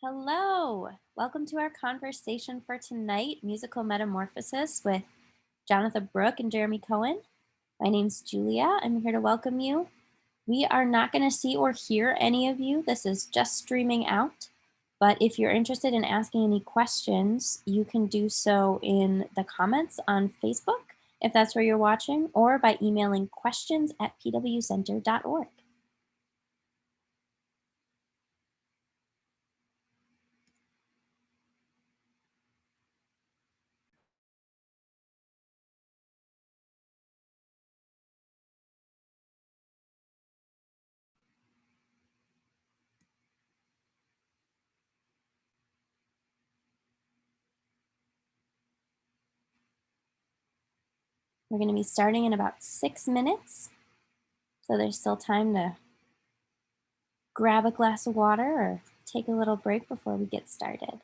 Hello, welcome to our conversation for tonight, Musical Metamorphosis with Jonatha Brooke and Jeremy Cohen. My name's Julia. I'm here to welcome you. We are not going to see or hear any of you. This is just streaming out. But if you're interested in asking any questions, you can do so in the comments on Facebook, if that's where you're watching, or by emailing questions@pwcenter.org. We're going to be starting in about 6 minutes. So there's still time to grab a glass of water or take a little break before we get started.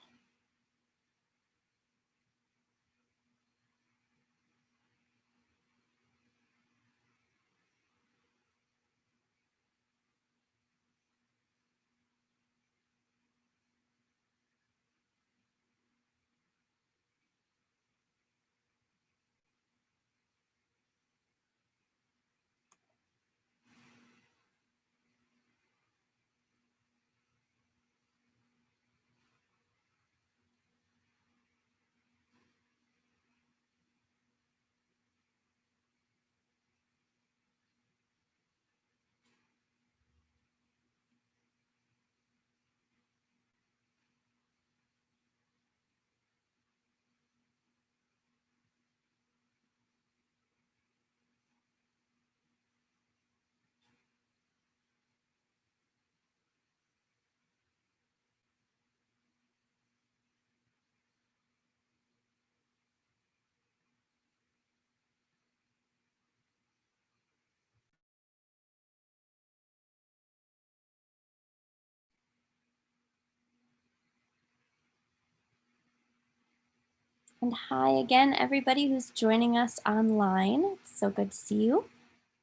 And hi again, everybody who's joining us online. It's so good to see you,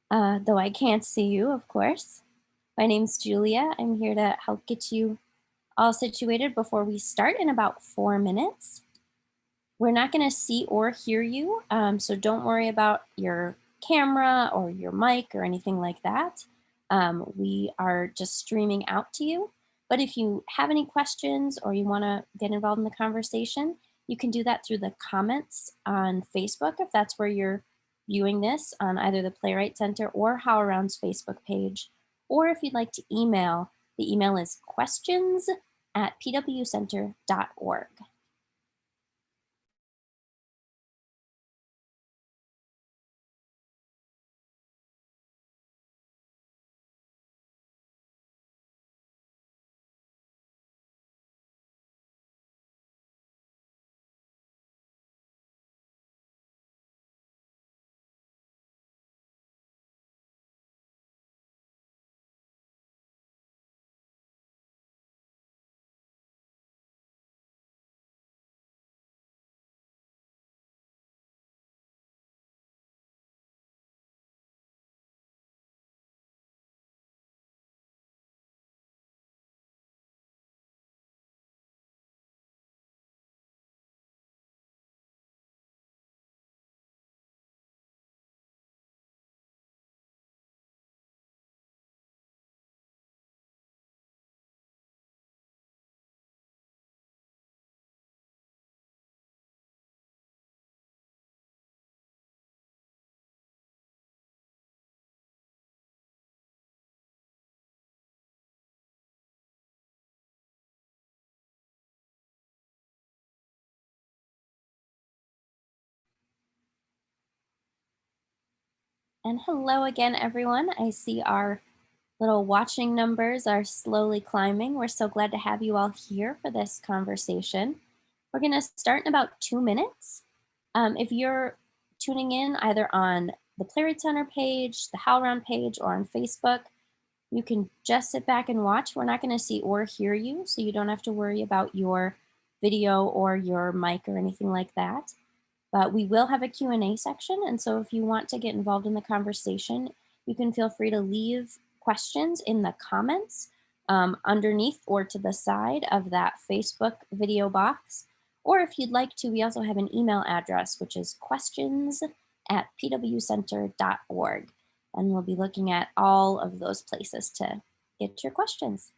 though I can't see you, of course. My name's Julia. I'm here to help get you all situated before we start in about 4 minutes. We're not going to see or hear you, so don't worry about your camera or your mic or anything like that. We are just streaming out to you. But if you have any questions or you want to get involved in the conversation, you can do that through the comments on Facebook if that's where you're viewing this on either the Playwright Center or HowlRound's Facebook page. Or if you'd like to email, the email is questions@pwcenter.org. And hello again, everyone. I see our little watching numbers are slowly climbing. We're so glad to have you all here for this conversation. We're going to start in about 2 minutes. If you're tuning in either on the Playwright Center page, the HowlRound page, or on Facebook, you can just sit back and watch. We're not going to see or hear you, so you don't have to worry about your video or your mic or anything like that. But we will have a Q&A section, and so if you want to get involved in the conversation, you can feel free to leave questions in the comments, underneath or to the side of that Facebook video box. Or if you'd like to, we also have an email address, which is questions@pwcenter.org. And we'll be looking at all of those places to get your questions.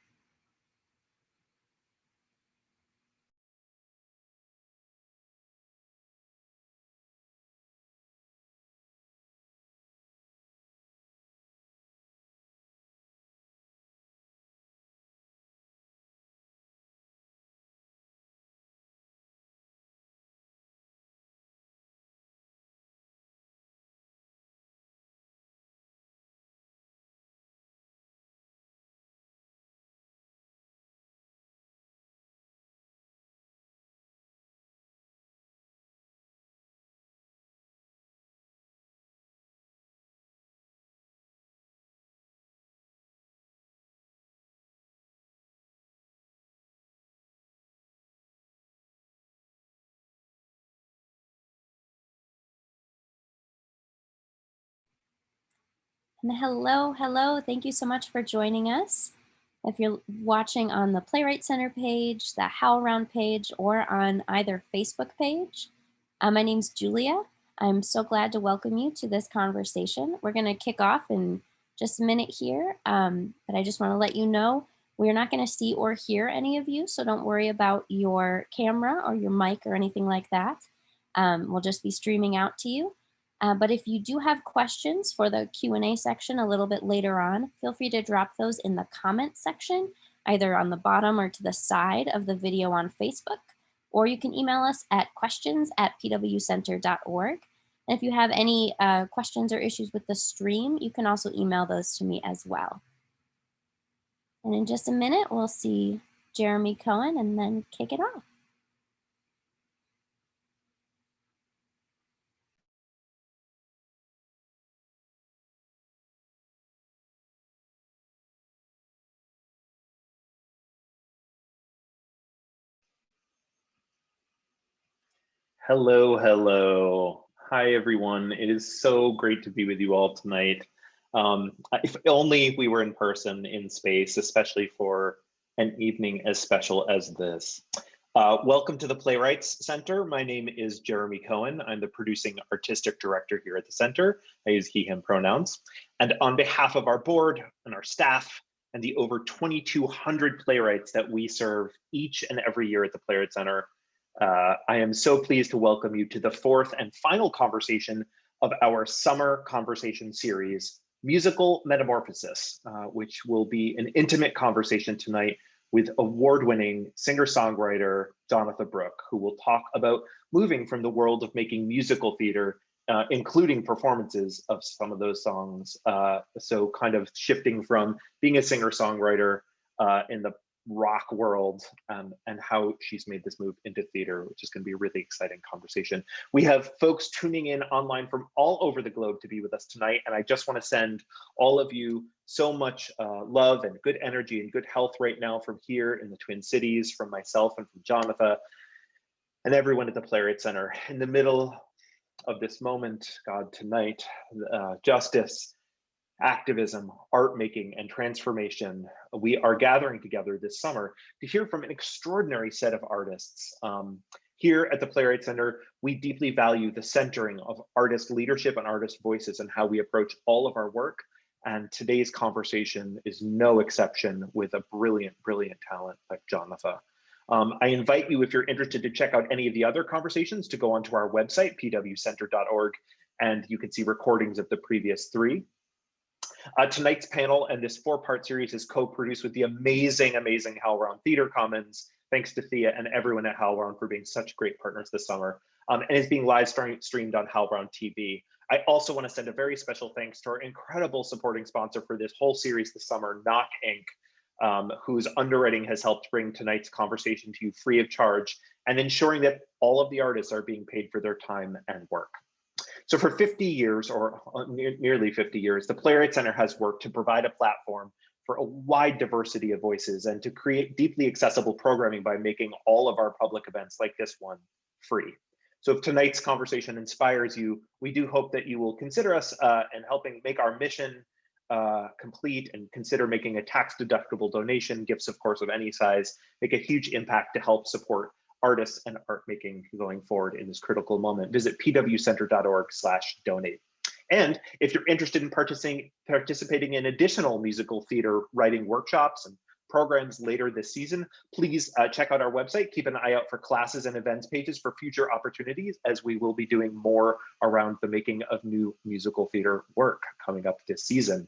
And hello, hello. Thank you so much for joining us. If you're watching on the Playwright Center page, the HowlRound page, or on either Facebook page, my name's Julia. I'm so glad to welcome you to this conversation. We're going to kick off in just a minute here, but I just want to let you know we're not going to see or hear any of you, so don't worry about your camera or your mic or anything like that. We'll just be streaming out to you. But if you do have questions for the Q&A section a little bit later on, feel free to drop those in the comment section, either on the bottom or to the side of the video on Facebook, or you can email us at questions@pwcenter.org. And if you have any questions or issues with the stream, you can also email those to me as well. And in just a minute, we'll see Jeremy Cohen and then kick it off. Hello, hello. Hi, everyone. It is so great to be with you all tonight. If only we were in person in space, especially for an evening as special as this. Welcome to the Playwrights Center. My name is Jeremy Cohen. I'm the producing artistic director here at the center. I use he, him pronouns. And on behalf of our board and our staff and the over 2,200 playwrights that we serve each and every year at the Playwrights Center, I am so pleased to welcome you to the fourth and final conversation of our summer conversation series, Musical Metamorphosis, which will be an intimate conversation tonight with award-winning singer-songwriter Jonatha Brooke, who will talk about moving from the world of making musical theater, including performances of some of those songs. So kind of shifting from being a singer-songwriter in the rock world and how she's made this move into theater, which is going to be a really exciting conversation. We have folks tuning in online from all over the globe to be with us tonight, and I just want to send all of you so much love and good energy and good health right now from here in the Twin Cities, from myself and from Jonatha and everyone at the Playwrights Center. In the middle of this moment, God, tonight, justice, activism, art making, and transformation, we are gathering together this summer to hear from an extraordinary set of artists. Here at the Playwrights Center, we deeply value the centering of artist leadership and artist voices and how we approach all of our work. And today's conversation is no exception, with a brilliant, brilliant talent like Jonatha. I invite you, if you're interested, to check out any of the other conversations, to go onto our website, pwcenter.org, and you can see recordings of the previous three. Tonight's panel and this four-part series is co-produced with the amazing, amazing HowlRound Theater Commons. Thanks to Thea and everyone at HowlRound for being such great partners this summer. And it's being live streamed on HowlRound TV. I also want to send a very special thanks to our incredible supporting sponsor for this whole series this summer, Knock Inc., whose underwriting has helped bring tonight's conversation to you free of charge and ensuring that all of the artists are being paid for their time and work. So for 50 years, or nearly 50 years, the Playwrights Center has worked to provide a platform for a wide diversity of voices and to create deeply accessible programming by making all of our public events like this one free. So if tonight's conversation inspires you, we do hope that you will consider us in helping make our mission complete and consider making a tax-deductible donation. Gifts, of course, of any size make a huge impact to help support artists and art making going forward in this critical moment. Visit pwcenter.org/donate. And if you're interested in participating in additional musical theater writing workshops and programs later this season, please check out our website. Keep an eye out for classes and events pages for future opportunities, as we will be doing more around the making of new musical theater work coming up this season.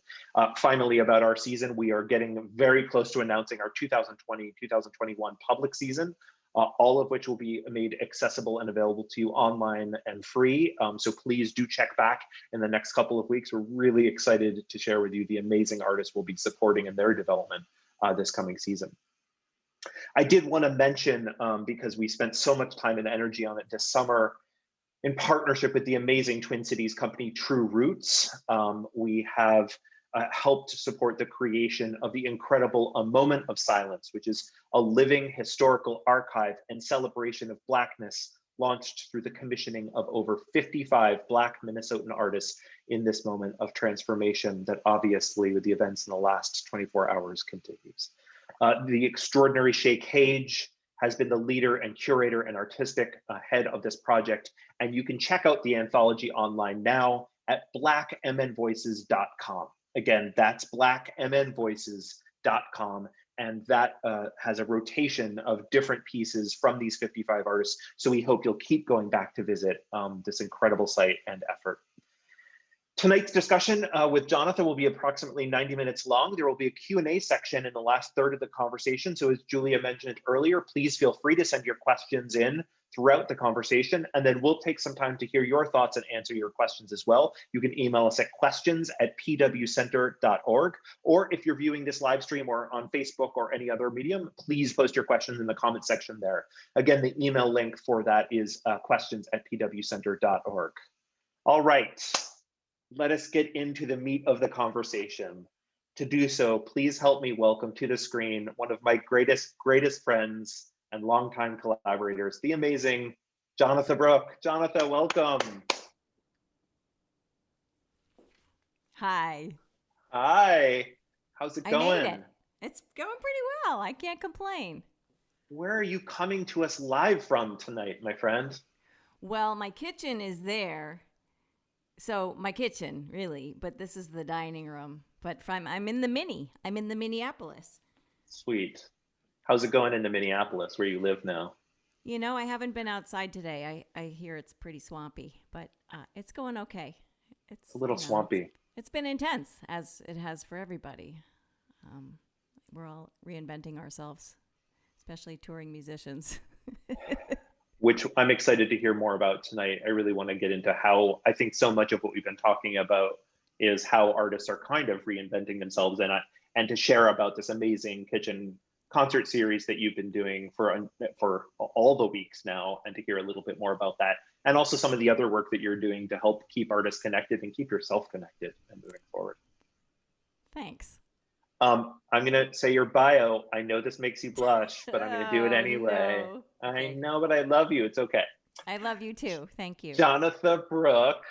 Finally, about our season, we are getting very close to announcing our 2020-2021 public season, all of which will be made accessible and available to you online and free. So please do check back in the next couple of weeks. We're really excited to share with you the amazing artists we'll be supporting in their development this coming season. I did want to mention, because we spent so much time and energy on it this summer, in partnership with the amazing Twin Cities company True Roots, we have helped support the creation of the incredible A Moment of Silence, which is a living historical archive and celebration of Blackness launched through the commissioning of over 55 Black Minnesotan artists in this moment of transformation that obviously, with the events in the last 24 hours, continues. The extraordinary Shay Cage has been the leader and curator and artistic head of this project, and you can check out the anthology online now at blackmnvoices.com. Again, that's blackmnvoices.com. And that has a rotation of different pieces from these 55 artists. So we hope you'll keep going back to visit this incredible site and effort. Tonight's discussion with Jonatha will be approximately 90 minutes long. There will be a Q&A section in the last third of the conversation. So as Julia mentioned earlier, please feel free to send your questions in throughout the conversation, and then we'll take some time to hear your thoughts and answer your questions as well. You can email us at questions@pwcenter.org, or if you're viewing this live stream or on Facebook or any other medium, please post your questions in the comment section there. Again, the email link for that is questions@pwcenter.org. All right, let us get into the meat of the conversation. To do so, please help me welcome to the screen one of my greatest friends and longtime collaborators, the amazing Jonatha Brooke. Jonatha, welcome. Hi. Hi. How's it going? I made it. It's going pretty well. I can't complain. Where are you coming to us live from tonight, my friend? Well, my kitchen is there. So my kitchen, really, but this is the dining room. But I'm in the Mini. I'm in the Minneapolis. Sweet. How's it going into Minneapolis, where you live now? You know, I haven't been outside today. I hear it's pretty swampy, but it's going okay. It's a little swampy. It's been intense, as it has for everybody. We're all reinventing ourselves, especially touring musicians. Which I'm excited to hear more about tonight. I really want to get into how, I think so much of what we've been talking about is how artists are kind of reinventing themselves, and to share about this amazing kitchen concert series that you've been doing for all the weeks now, and to hear a little bit more about that, and also some of the other work that you're doing to help keep artists connected and keep yourself connected and moving forward. Thanks. I'm gonna say your bio. I know this makes you blush, but I'm gonna do it anyway. No. I know, but I love you. It's okay. I love you too. Thank you. Jonatha Brooke,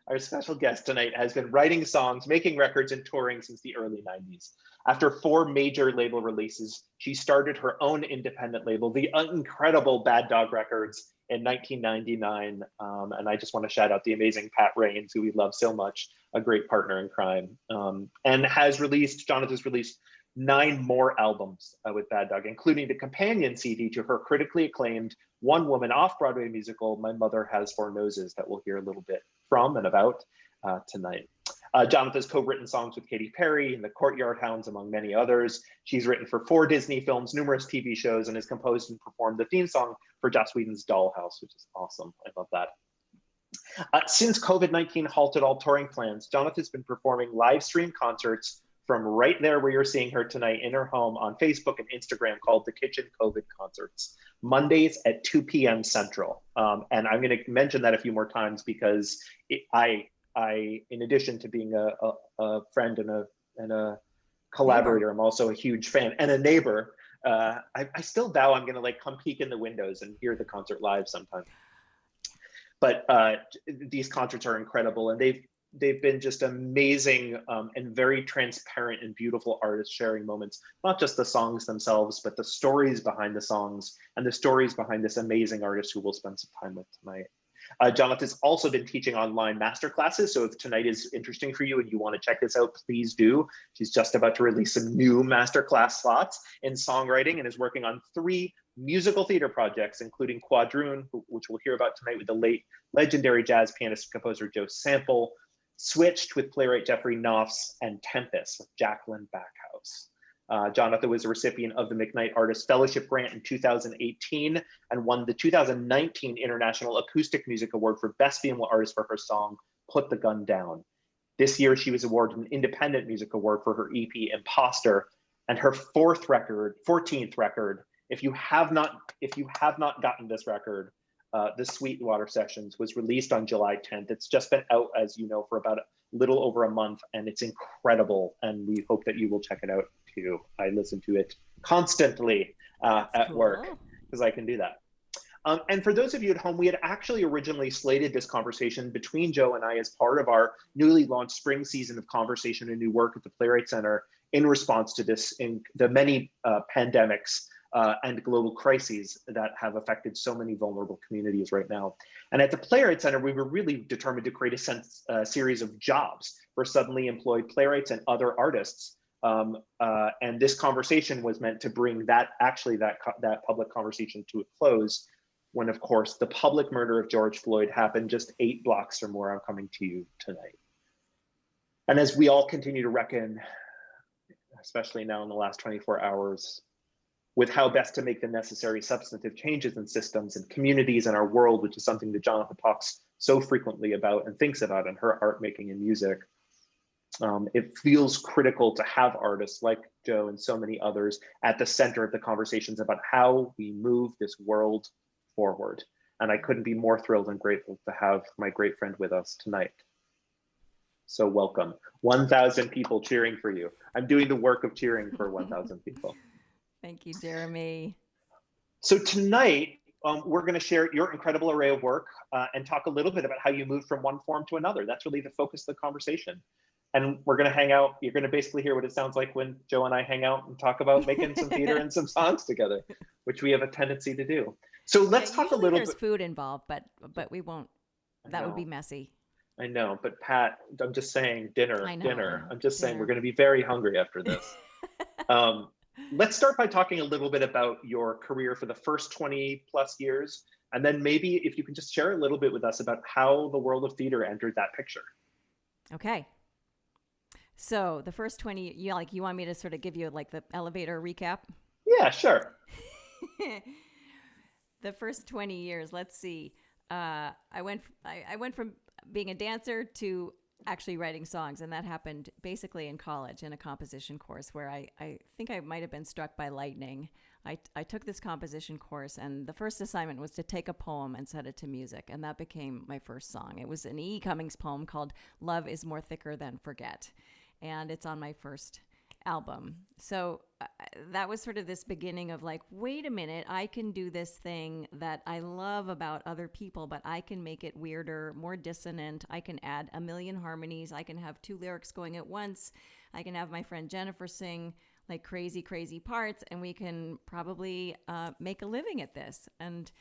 our special guest tonight, has been writing songs, making records, and touring since the early 90s. After 4 major label releases, she started her own independent label, the incredible Bad Dog Records, in 1999. And I just want to shout out the amazing Pat Rains, who we love so much, a great partner in crime, and Jonatha's released 9 more albums with Bad Dog, including the companion CD to her critically acclaimed one-woman off-Broadway musical, My Mother Has 4 Noses, that we'll hear a little bit from and about tonight. Jonatha's co-written songs with Katy Perry and the Courtyard Hounds, among many others. She's written for 4 Disney films, numerous TV shows, and has composed and performed the theme song for Joss Whedon's Dollhouse, which is awesome. I love that. Since COVID-19 halted all touring plans, Jonatha's been performing live stream concerts from right there where you're seeing her tonight in her home on Facebook and Instagram, called the Kitchen COVID Concerts, Mondays at 2 p.m. Central. And I'm going to mention that a few more times because I, in addition to being a friend and a collaborator, I'm also a huge fan and a neighbor. I still vow I'm going to come peek in the windows and hear the concert live sometime. But these concerts are incredible, and they've been just amazing and very transparent and beautiful artists sharing moments, not just the songs themselves, but the stories behind the songs and the stories behind this amazing artist who we'll spend some time with tonight. Jonatha's also been teaching online masterclasses. So if tonight is interesting for you and you want to check this out, please do. She's just about to release some new masterclass slots in songwriting and is working on 3 musical theater projects, including Quadroon, which we'll hear about tonight with the late legendary jazz pianist and composer Joe Sample, Switched with playwright Geoffrey Nauffts, and Tempest with Jaclyn Backhaus. Jonatha was a recipient of the McKnight Artist Fellowship Grant in 2018 and won the 2019 International Acoustic Music Award for Best Female Artist for her song, Put the Gun Down. This year, she was awarded an Independent Music Award for her EP, Imposter, and her 14th record. If you have not gotten this record, the Sweetwater Sessions was released on July 10th. It's just been out, as you know, for about a little over a month, and it's incredible. And we hope that you will check it out too. I listen to it constantly at work because I can do that. And for those of you at home, we had actually originally slated this conversation between Joe and I as part of our newly launched spring season of conversation and new work at the Playwrights Center in response to the many pandemics and global crises that have affected so many vulnerable communities right now. And at the Playwrights Center, we were really determined to create a series of jobs for suddenly employed playwrights and other artists. And this conversation was meant to bring that public conversation to a close when, of course, the public murder of George Floyd happened just 8 blocks from where I'm coming to you tonight. And as we all continue to reckon, especially now in the last 24 hours, with how best to make the necessary substantive changes in systems and communities in our world, which is something that Jonatha talks so frequently about and thinks about in her art making and music. It feels critical to have artists like Joe and so many others at the center of the conversations about how we move this world forward. And I couldn't be more thrilled and grateful to have my great friend with us tonight. So welcome. 1,000 people cheering for you. I'm doing the work of cheering for 1,000 people. Thank you, Jeremy. So tonight, we're going to share your incredible array of work and talk a little bit about how you moved from one form to another. That's really the focus of the conversation. And we're going to hang out. You're going to basically hear what it sounds like when Joe and I hang out and talk about making some theater and some songs together, which we have a tendency to do. So let's talk a little bit. There's food involved, but we won't. That would be messy. I know, but Pat, I'm just saying dinner. I'm just saying we're going to be very hungry after this. Let's start by talking a little bit about your career for the first 20 plus years. And then maybe if you can just share a little bit with us about how the world of theater entered that picture. Okay. So the first 20, you want me to sort of give you like the elevator recap? Yeah, sure. The first 20 years, let's see. I went from being a dancer to actually writing songs, and that happened basically in college in a composition course where I think I might have been struck by lightning. I took this composition course, and the first assignment was to take a poem and set it to music, and that became my first song. It was an E. Cummings poem called Love is More Thicker Than Forget, and it's on my first album. So that was sort of this beginning of like, wait a minute, I can do this thing that I love about other people, but I can make it weirder, more dissonant. I can add a million harmonies. I can have 2 lyrics going at once. I can have my friend Jennifer sing like crazy, crazy parts, and we can probably make a living at this. And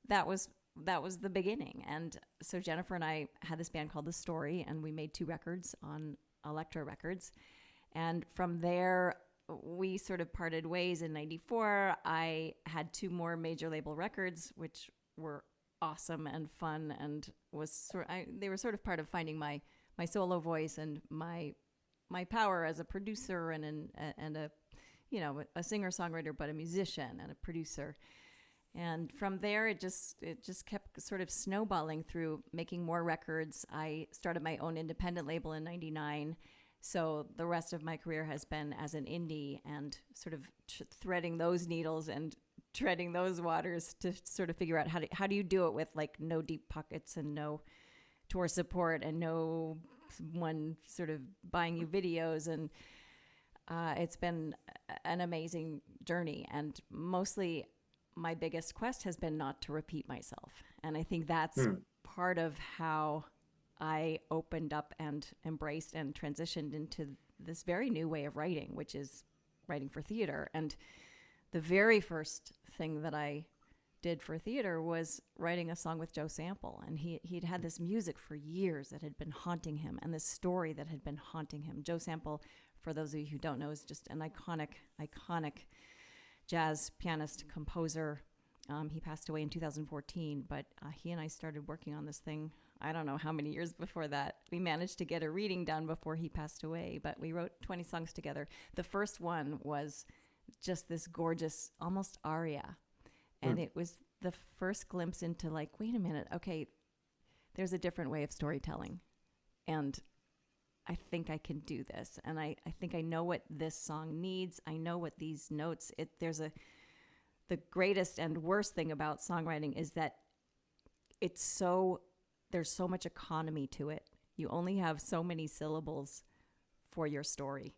that was the beginning. And so Jennifer and I had this band called The Story, and we made 2 records on Elektra Records. And from there, we sort of parted ways in 94. I had 2 more major label records, which were awesome and fun, and they were sort of part of finding my solo voice and my power as a producer and a singer-songwriter, but a musician and a producer. And from there, it just kept sort of snowballing through making more records. I started my own independent label in 99. So the rest of my career has been as an indie and sort of threading those needles and treading those waters to sort of figure out how do you do it with like no deep pockets and no tour support and no one sort of buying you videos. And it's been an amazing journey. And mostly my biggest quest has been not to repeat myself. And I think that's part of how I opened up and embraced and transitioned into this very new way of writing, which is writing for theater. And the very first thing that I did for theater was writing a song with Joe Sample. And he'd had this music for years that had been haunting him, and this story that had been haunting him. Joe Sample, for those of you who don't know, is just an iconic jazz pianist, composer. He passed away in 2014, but he and I started working on this thing, I don't know how many years before that. We managed to get a reading done before he passed away, but we wrote 20 songs together. The first one was just this gorgeous, almost aria. And it was the first glimpse into like, wait a minute, okay, there's a different way of storytelling. And I think I can do this. And I think I know what this song needs. I know what these notes, the greatest and worst thing about songwriting is that there's so much economy to it. You only have so many syllables for your story.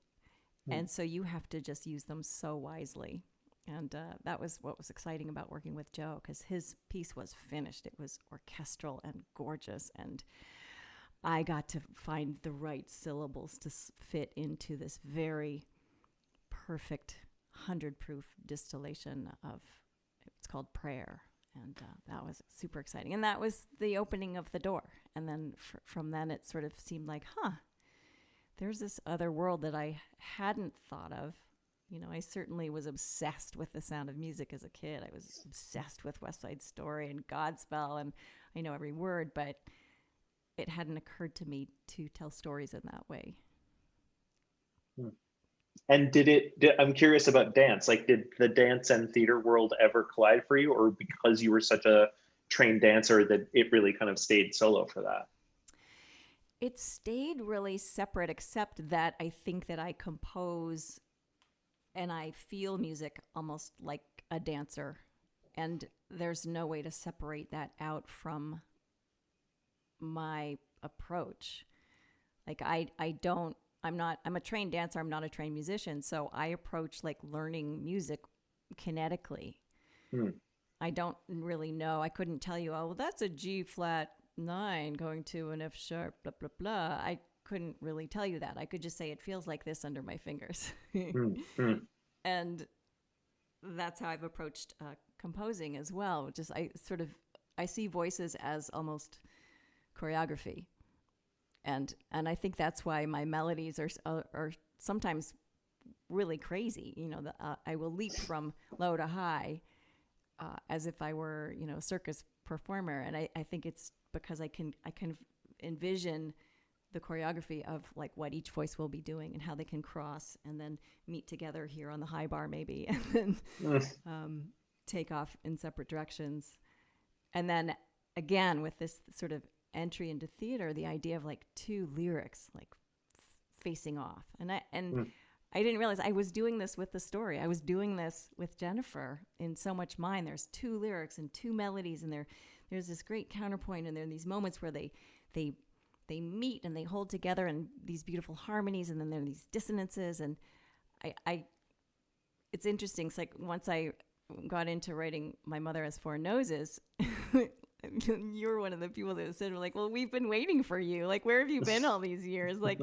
And so you have to just use them so wisely. And that was what was exciting about working with Joe, because his piece was finished. It was orchestral and gorgeous. And I got to find the right syllables to fit into this very perfect 100-proof distillation of, it's called Prayer. And that was super exciting. And that was the opening of the door. And then from then it sort of seemed like, there's this other world that I hadn't thought of. You know, I certainly was obsessed with the sound of music as a kid. I was obsessed with West Side Story and Godspell, and I know every word, but it hadn't occurred to me to tell stories in that way. And I'm curious about dance. Like, did the dance and theater world ever collide for you, or because you were such a trained dancer that it really kind of stayed solo for that? It stayed really separate, except that I think that I compose and I feel music almost like a dancer. And there's no way to separate that out from my approach. Like I'm a trained dancer. I'm not a trained musician. So I approach like learning music kinetically. I don't really know. I couldn't tell you, oh, well, that's a G flat 9 going to an F sharp, blah, blah, blah. I couldn't really tell you that. I could just say it feels like this under my fingers. And that's how I've approached composing as well. Just I see voices as almost choreography. And I think that's why my melodies are sometimes really crazy. You know, I will leap from low to high as if I were, you know, a circus performer. And I think it's because I can envision the choreography of like what each voice will be doing and how they can cross and then meet together here on the high bar maybe, and then take off in separate directions. And then again, with this sort of entry into theater, the idea of like two lyrics like facing off. And I didn't realize I was doing this with the story. I was doing this with Jennifer in So Much Mine. There's two lyrics and two melodies, and there's this great counterpoint, and there are these moments where they meet and they hold together in these beautiful harmonies, and then there are these dissonances. And it's interesting. It's like once I got into writing My Mother Has Four Noses, you're one of the people that said, like, well, we've been waiting for you. Like, where have you been all these years? Like,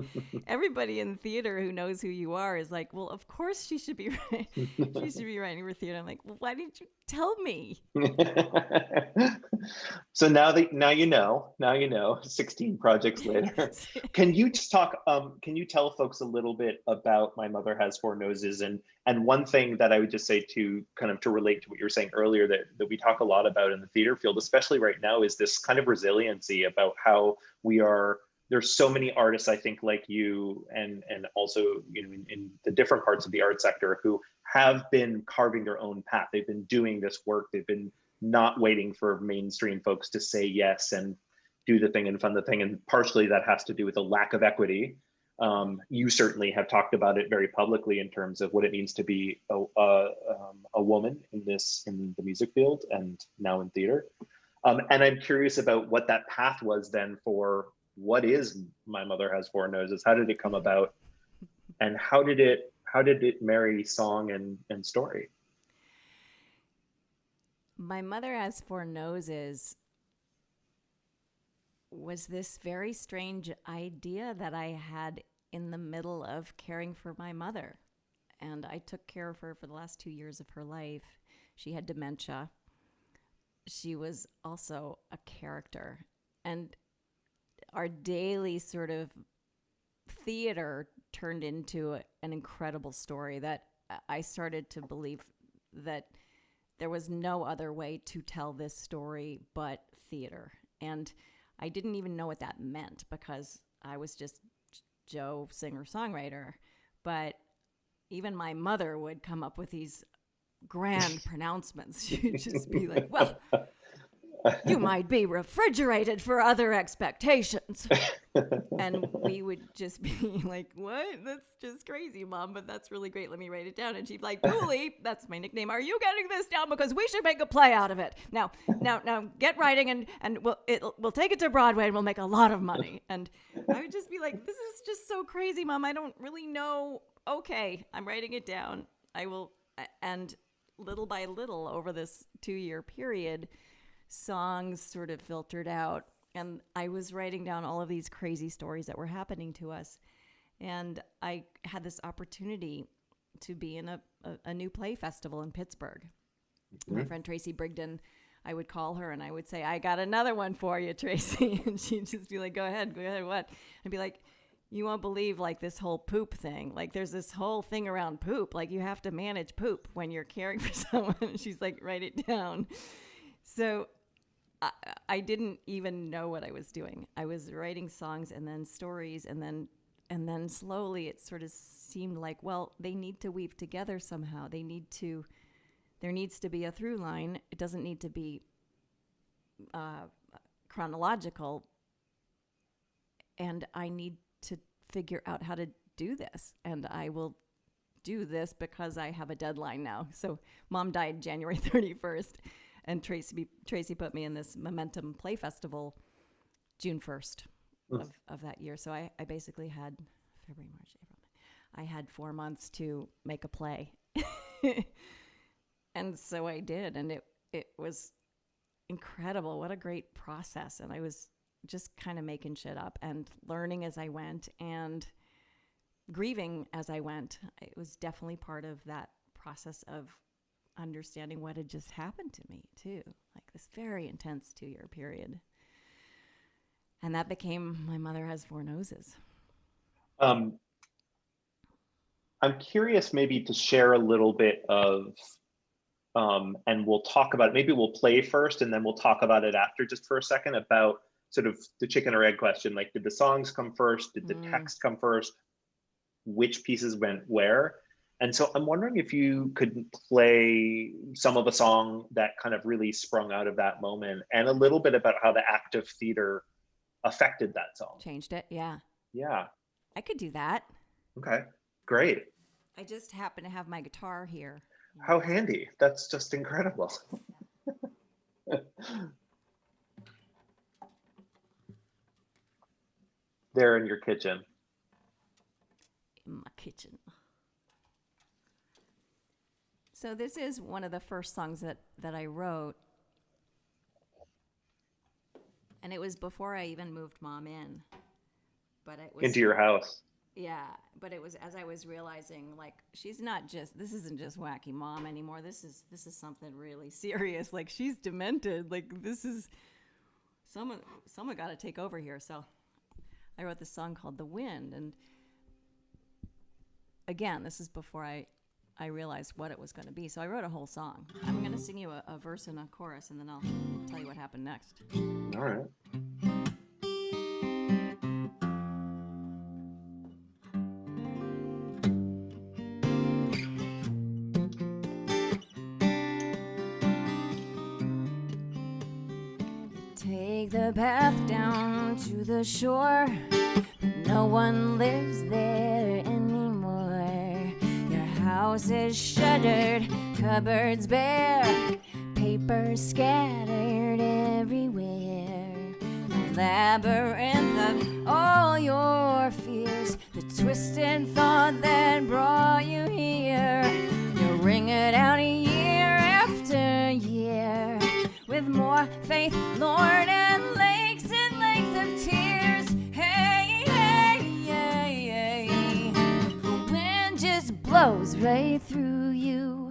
everybody in theater who knows who you are is like, well, of course she should be writing for theater. I'm like, well, why didn't you tell me? So now you know 16 projects later. Can you just talk, can you tell folks a little bit about My Mother Has Four Noses? And one thing that I would just say to kind of to relate to what you were saying earlier that we talk a lot about in the theater field, especially right now, is this kind of resiliency about how there's so many artists, I think, like you, and also, you know, in the different parts of the art sector, who have been carving their own path. They've been doing this work. They've been not waiting for mainstream folks to say yes and do the thing and fund the thing. And partially that has to do with a lack of equity. You certainly have talked about it very publicly in terms of what it means to be a woman in the music field and now in theater. And I'm curious about what that path was then for what is My Mother Has Four Noses. How did it come about, and how did it marry song and story? My Mother Has Four Noses was this very strange idea that I had in the middle of caring for my mother. And I took care of her for the last 2 years of her life. She had dementia. She was also a character. And our daily sort of theater turned into an incredible story that I started to believe that there was no other way to tell this story but theater. And I didn't even know what that meant because I was just Joe, singer-songwriter. But even my mother would come up with these grand pronouncements. She'd just be like, well, you might be refrigerated for other expectations. And we would just be like, what? That's just crazy, Mom, but that's really great. Let me write it down. And she'd be like, Julie, that's my nickname. Are you getting this down? Because we should make a play out of it. Now get writing and we'll take it to Broadway and we'll make a lot of money. And I would just be like, this is just so crazy, Mom. I don't really know. Okay, I'm writing it down. I will. And little by little over this 2-year period, songs sort of filtered out. And I was writing down all of these crazy stories that were happening to us. And I had this opportunity to be in a new play festival in Pittsburgh. Mm-hmm. My friend Tracy Brigden, I would call her and I would say, I got another one for you, Tracy. And she'd just be like, go ahead, what? I'd be like, you won't believe like this whole poop thing. Like there's this whole thing around poop. Like you have to manage poop when you're caring for someone. And she's like, write it down. So I didn't even know what I was doing. I was writing songs and then stories and then slowly it sort of seemed like, well, they need to weave together somehow. There needs to be a through line. It doesn't need to be chronological. And I need to figure out how to do this. And I will do this because I have a deadline now. So Mom died January 31st. And Tracy put me in this Momentum Play Festival June 1st of that year. So I basically had February, March, April. I had 4 months to make a play. And so I did. And it was incredible. What a great process. And I was just kind of making shit up and learning as I went and grieving as I went. It was definitely part of that process of understanding what had just happened to me too, like this very intense 2-year period. And that became My Mother Has Four Noses. I'm curious maybe to share a little bit of, and we'll talk about it. Maybe we'll play first and then we'll talk about it after, just for a second, about sort of the chicken or egg question. Like, did the songs come first? Did the text come first? Which pieces went where? And so I'm wondering if you could play some of a song that kind of really sprung out of that moment, and a little bit about how the act of theater affected that song. Changed it, yeah. Yeah. I could do that. Okay, great. I just happen to have my guitar here. How handy. That's just incredible. There in your kitchen. In my kitchen. So this is one of the first songs that I wrote. And it was before I even moved Mom in. But it was into your house. Yeah, but it was as I was realizing, like, this isn't just wacky Mom anymore. This is something really serious. Like, she's demented. Like, this is someone got to take over here. So I wrote this song called The Wind. And again, this is before I realized what it was going to be. So I wrote a whole song. I'm going to sing you a verse and a chorus, and then I'll tell you what happened next. All right. Take the path down to the shore, but no one lives there anymore. Your house is shuttered, cupboards bare, paper scattered everywhere. A labyrinth of all your fears, the twisted thought that brought you here. You ring it out year after year, with more faith, Lord, and lakes of right through you.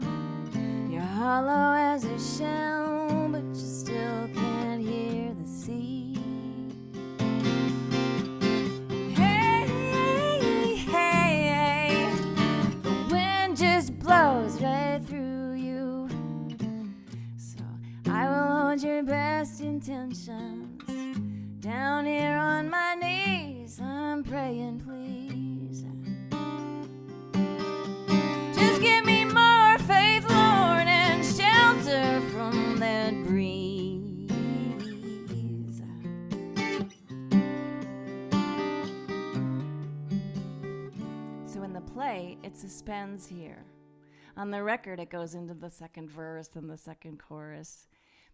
You're hollow as a shell, but you still can't hear the sea. Hey, hey, hey, the wind just blows right through you. So I will hold your best intentions. Down here on my knees, I'm praying, please. Just give me more faith, Lord, and shelter from that breeze. So in the play, it suspends here. On the record, it goes into the second verse and the second chorus.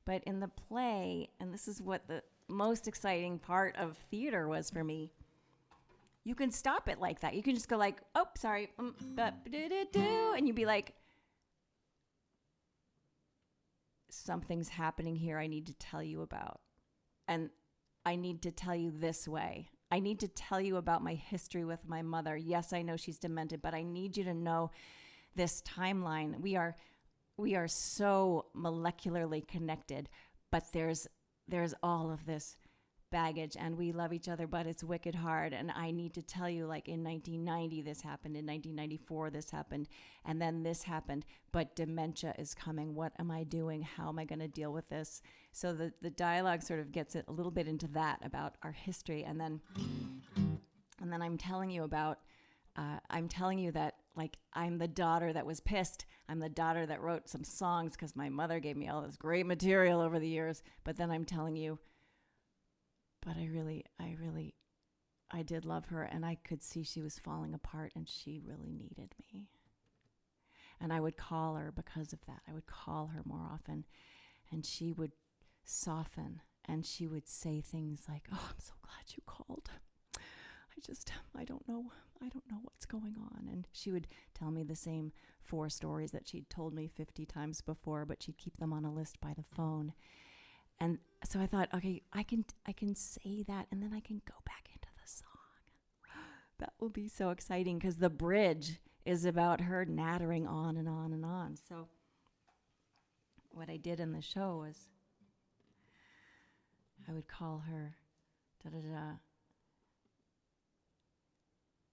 But in the play, and this is what the most exciting part of theater was for me, you can stop it like that. You can just go like, oh, sorry, and you'd be like, something's happening here I need to tell you about. And I need to tell you this way. I need to tell you about my history with my mother. Yes, I know she's demented, but I need you to know this timeline. We are so molecularly connected, but there's all of this baggage, and we love each other, but it's wicked hard. And I need to tell you, like, in 1990 this happened, in 1994 this happened, and then this happened, but dementia is coming. What am I doing? How am I going to deal with this? So the dialogue sort of gets it a little bit into that about our history, and then I'm telling you about that, like, I'm the daughter that was pissed. I'm the daughter that wrote some songs because my mother gave me all this great material over the years. But then I'm telling you, but I did love her, and I could see she was falling apart, and she really needed me. And I would call her because of that. I would call her more often, and she would soften, and she would say things like, oh, I'm so glad you called. I don't know what's going on. And she would tell me the same 4 stories that she'd told me 50 times before, but she'd keep them on a list by the phone. And so I thought, okay, I can say that, and then I can go back into the song. That will be so exciting, because the bridge is about her nattering on and on and on. So what I did in the show was I would call her da-da-da,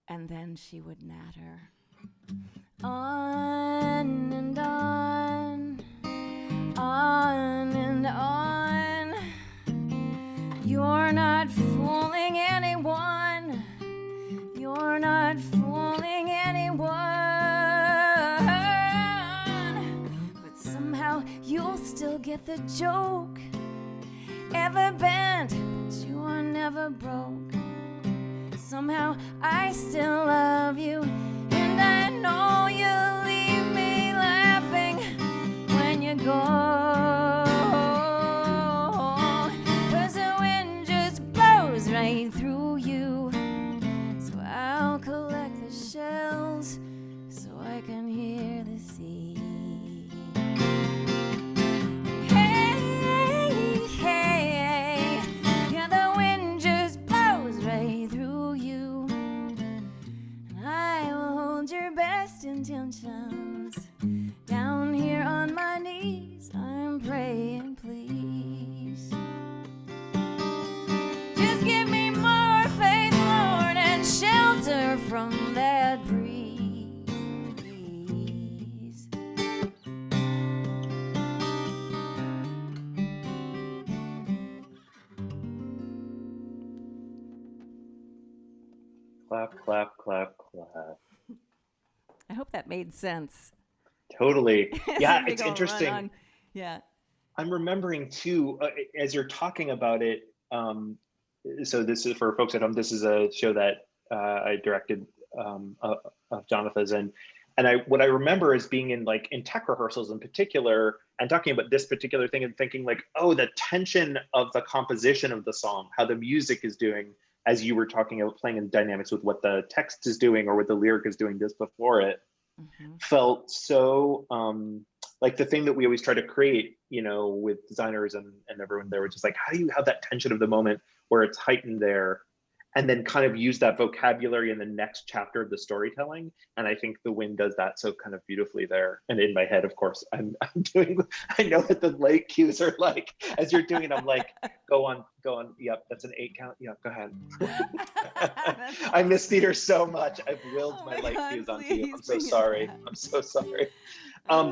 and then she would natter on and on, on and on. You're not fooling anyone. You're not fooling anyone. But somehow you'll still get the joke. Ever bent, but you are never broke. Somehow I still love you, and I know you'll leave me laughing when you go. 'Cause the wind just blows right through you. So I'll collect the shells so I can hear the sea. Hey, hey, yeah, the wind just blows right through you. And I will hold your best intentions. Down here on my knees, I'm praying, please. Just give me more faith, Lord, and shelter from that breeze. Clap, clap, clap, clap. I hope that made sense. Totally. Yeah, Big it's ol' interesting. run-on. Yeah. I'm remembering too, as you're talking about it. So this is for folks at home. This is a show that I directed of Jonatha's, and what I remember is being in tech rehearsals in particular, and talking about this particular thing and thinking like, oh, the tension of the composition of the song, how the music is doing, as you were talking about playing in dynamics with what the text is doing or what the lyric is doing just before it, felt so like the thing that we always try to create, with designers and everyone there, which is like, how do you have that tension of the moment where it's heightened there? and then kind of use that vocabulary in the next chapter of the storytelling. And I think The Wind does that so kind of beautifully there. And in my head, of course, I'm doing, I know that the light cues are like, as you're doing it, I'm like, go on. Yep, that's an 8 count. Yeah, go ahead. I miss theater so much. I've willed my light cues onto you. I'm so sorry. I'm so sorry.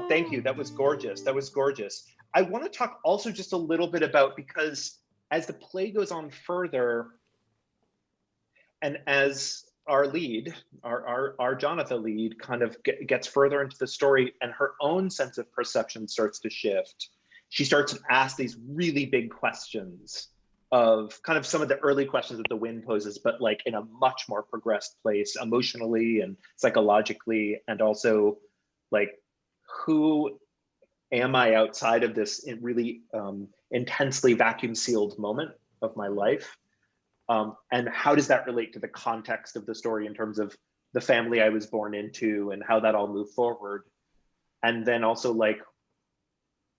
Thank you. That was gorgeous. That was gorgeous. I want to talk also just a little bit about, because as the play goes on further, and as our lead, our Jonatha lead kind of gets further into the story and her own sense of perception starts to shift, she starts to ask these really big questions of kind of some of the early questions that The Wind poses, but like in a much more progressed place emotionally and psychologically, and also like, who am I outside of this really intensely vacuum sealed moment of my life? And how does that relate to the context of the story in terms of the family I was born into and how that all moved forward? And then also like,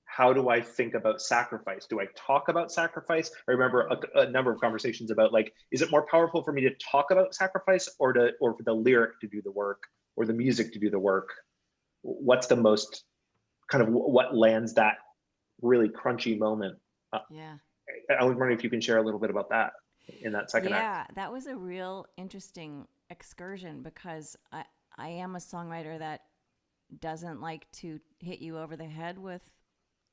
how do I think about sacrifice? Do I talk about sacrifice? I remember a number of conversations about like, is it more powerful for me to talk about sacrifice or for the lyric to do the work or the music to do the work? What's the most kind of what lands that really crunchy moment? Yeah. I was wondering if you can share a little bit about that in that second act. Yeah, that was a real interesting excursion because I am a songwriter that doesn't like to hit you over the head with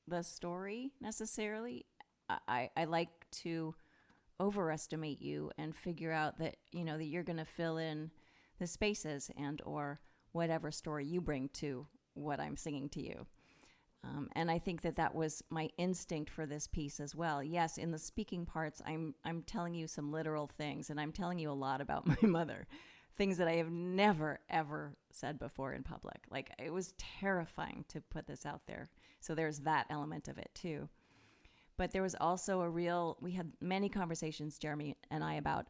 the story necessarily. I like to overestimate you and figure out that, you know, that you're going to fill in the spaces and or whatever story you bring to what I'm singing to you. And I think that was my instinct for this piece as well. Yes, in the speaking parts, I'm telling you some literal things, and I'm telling you a lot about my mother, things that I have never, ever said before in public. Like, it was terrifying to put this out there. So there's that element of it, too. But there was also we had many conversations, Jeremy and I, about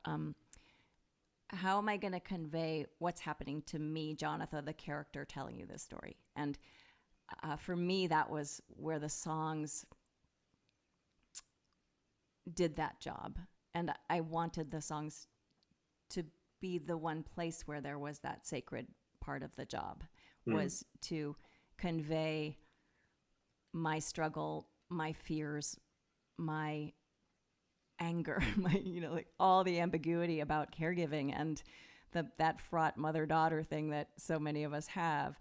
how am I going to convey what's happening to me, Jonatha, the character telling you this story? And for me, that was where the songs did that job. And I wanted the songs to be the one place where there was that sacred part of the job, was to convey my struggle, my fears, my anger, my, you know, like all the ambiguity about caregiving and that fraught mother-daughter thing that so many of us have.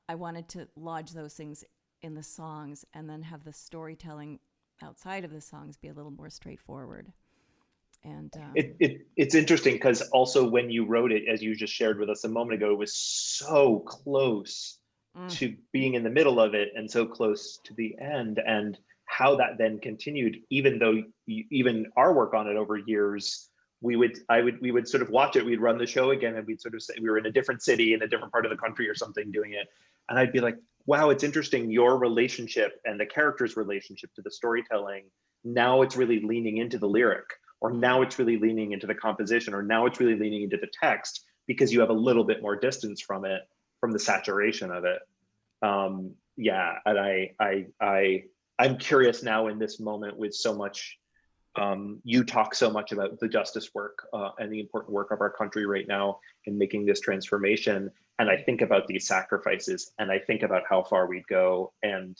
I wanted to lodge those things in the songs and then have the storytelling outside of the songs be a little more straightforward. And it's interesting because also when you wrote it, as you just shared with us a moment ago, it was so close to being in the middle of it and so close to the end, and how that then continued, even though even our work on it over years, we would sort of watch it, we'd run the show again, and we'd sort of say we were in a different city in a different part of the country or something doing it, and I'd be like, wow, it's interesting, your relationship and the character's relationship to the storytelling, now it's really leaning into the lyric, or now it's really leaning into the composition, or now it's really leaning into the text, because you have a little bit more distance from it, from the saturation of it. Yeah, and I'm curious now in this moment with so much, you talk so much about the justice work and the important work of our country right now in making this transformation. And I think about these sacrifices, and I think about how far we'd go, and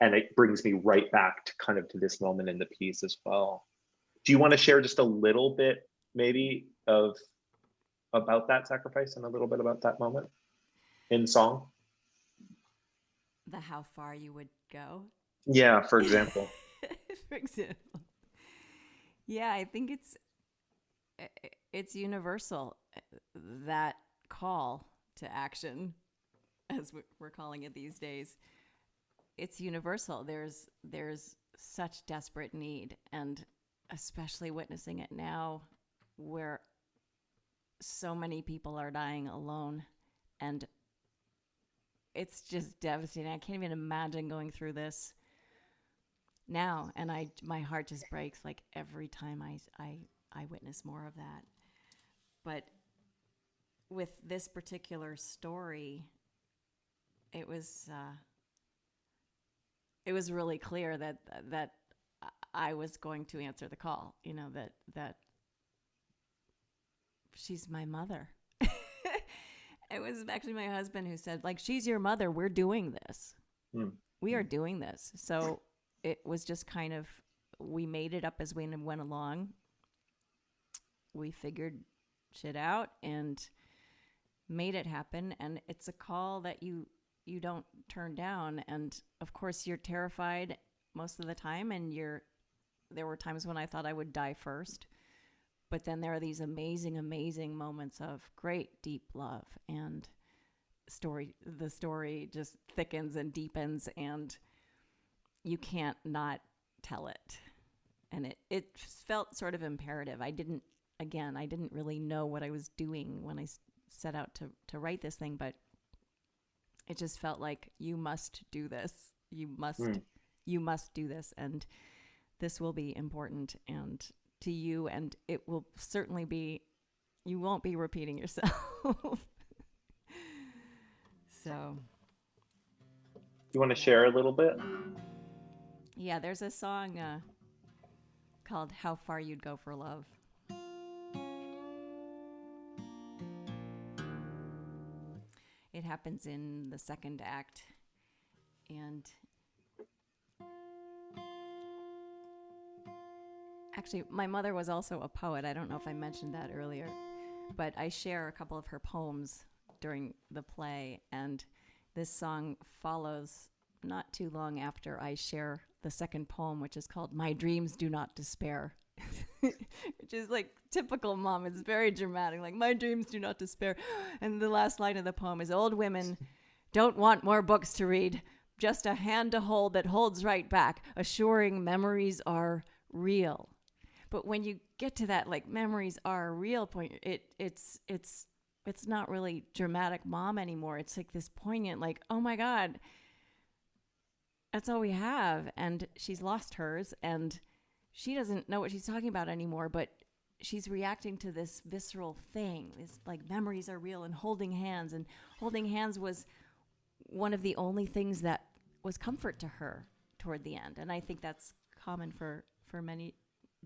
it brings me right back to kind of to this moment in the piece as well. Do you want to share just a little bit maybe about that sacrifice and a little bit about that moment in song? the how far you would go. Yeah, for example. For example. Yeah, I think it's universal, that call to action, as we're calling it these days. It's universal. There's such desperate need, and especially witnessing it now, where so many people are dying alone, and it's just devastating. I can't even imagine going through this now, and my heart just breaks like every time I witness more of that. But with this particular story, it was really clear that I was going to answer the call, that she's my mother. It was actually my husband who said, like, she's your mother. We're doing this. We are doing this. So it was just kind of, we made it up as we went along. We figured shit out and made it happen. And it's a call that you don't turn down. And of course you're terrified most of the time. And there were times when I thought I would die first. But then there are these amazing, amazing moments of great, deep love, and the story just thickens and deepens, and you can't not tell it. And it felt sort of imperative. I didn't really know what I was doing when I set out to write this thing, but it just felt like, you must do this. You must do this, and this will be important and to you, and it will certainly be, you won't be repeating yourself. So You want to share a little bit? yeah, there's a song called How Far You'd Go for Love. It happens in the second act, and actually, my mother was also a poet. I don't know if I mentioned that earlier, but I share a couple of her poems during the play, and this song follows not too long after I share the second poem, which is called My Dreams Do Not Despair, which is like typical mom. It's very dramatic, like, my dreams do not despair. And the last line of the poem is, old women don't want more books to read, just a hand to hold that holds right back, assuring memories are real. But when you get to that, like, memories are real point, it's not really dramatic mom anymore. It's like this poignant, like, oh my God, that's all we have. And she's lost hers, and she doesn't know what she's talking about anymore, but she's reacting to this visceral thing. This, like, memories are real, and holding hands. And holding hands was one of the only things that was comfort to her toward the end. And I think that's common for many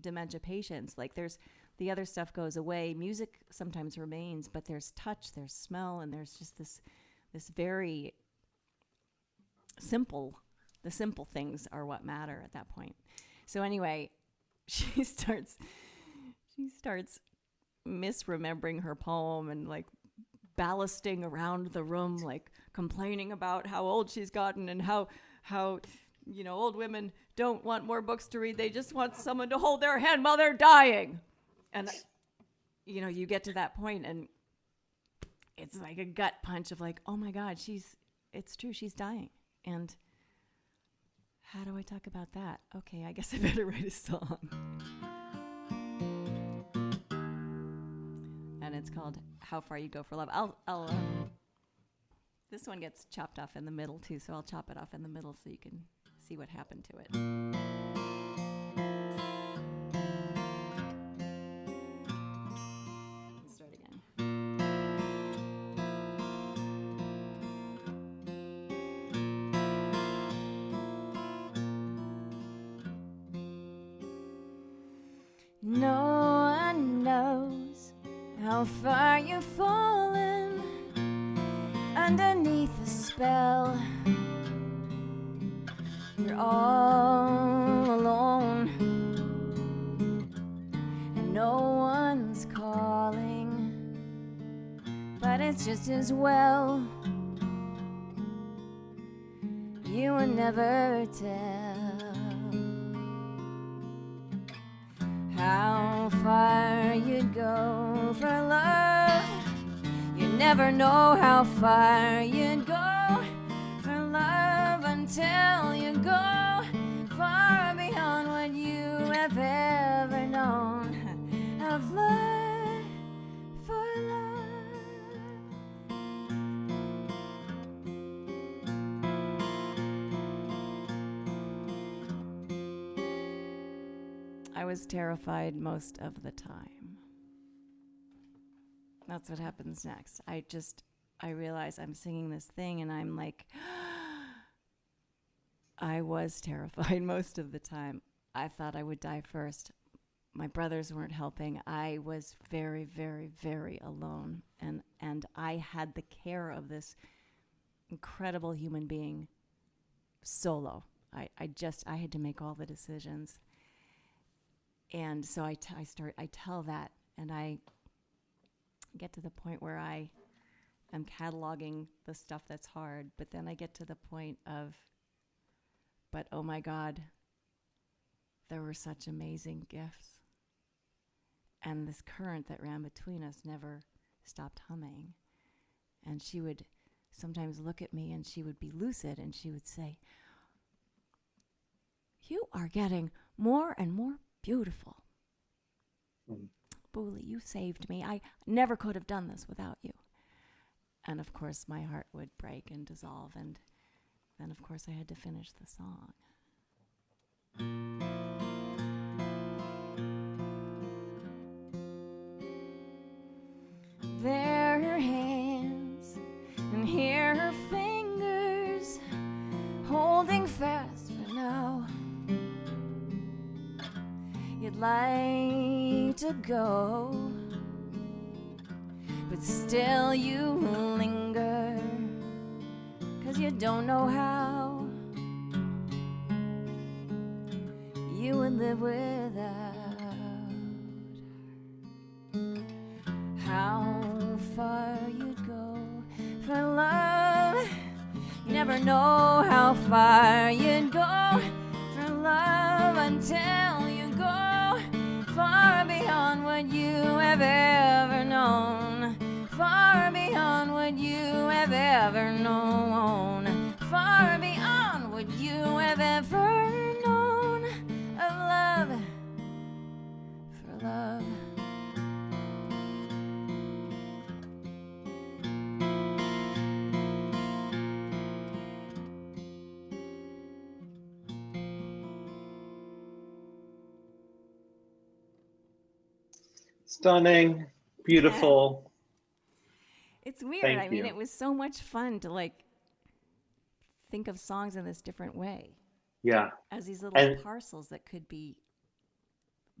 dementia patients. Like, there's the other stuff goes away. Music sometimes remains, but there's touch, there's smell, and there's just this very simple, the simple things are what matter at that point. So anyway, she starts misremembering her poem and, like, ballasting around the room, like, complaining about how old she's gotten and how old women don't want more books to read. They just want someone to hold their hand while they're dying. And, you get to that point, and it's like a gut punch of, like, oh my God, it's true, she's dying. And how do I talk about that? Okay, I guess I better write a song. And it's called How Far You Go for Love. I'll this one gets chopped off in the middle too, so I'll chop it off in the middle so you can see what happened to it. Let's start again. No one knows how far you've fallen underneath the spell. You're all alone, and no one's calling, but it's just as well. You will never tell how far you'd go for love. You never know how far you'd go for love until you go far beyond what you have ever known of love for love. I was terrified most of the time. That's what happens next. I realize I'm singing this thing, and I'm like, I was terrified most of the time. I thought I would die first. My brothers weren't helping. I was very, very, very alone. And I had the care of this incredible human being solo. I had to make all the decisions. And so I tell that, and I get to the point where I am cataloging the stuff that's hard, but then I get to the point of, but oh my God, there were such amazing gifts. And this current that ran between us never stopped humming. And she would sometimes look at me and she would be lucid and she would say, "You are getting more and more beautiful. Booley, you saved me. I never could have done this without you." And of course, my heart would break and dissolve. And then, of course, I had to finish the song. There her hands, and here her fingers, holding fast for now. You'd like to go, but still you linger, 'cause you don't know how you would live without her. How far you'd go for love, you never know how far you'd go for love until you go far beyond what you have ever known, far beyond what you have ever known, far beyond what you have ever known of love, for love. Stunning, beautiful. It's weird. Thank I mean, you. it was so much fun to like think of songs in this different way. Yeah. As these little And parcels that could be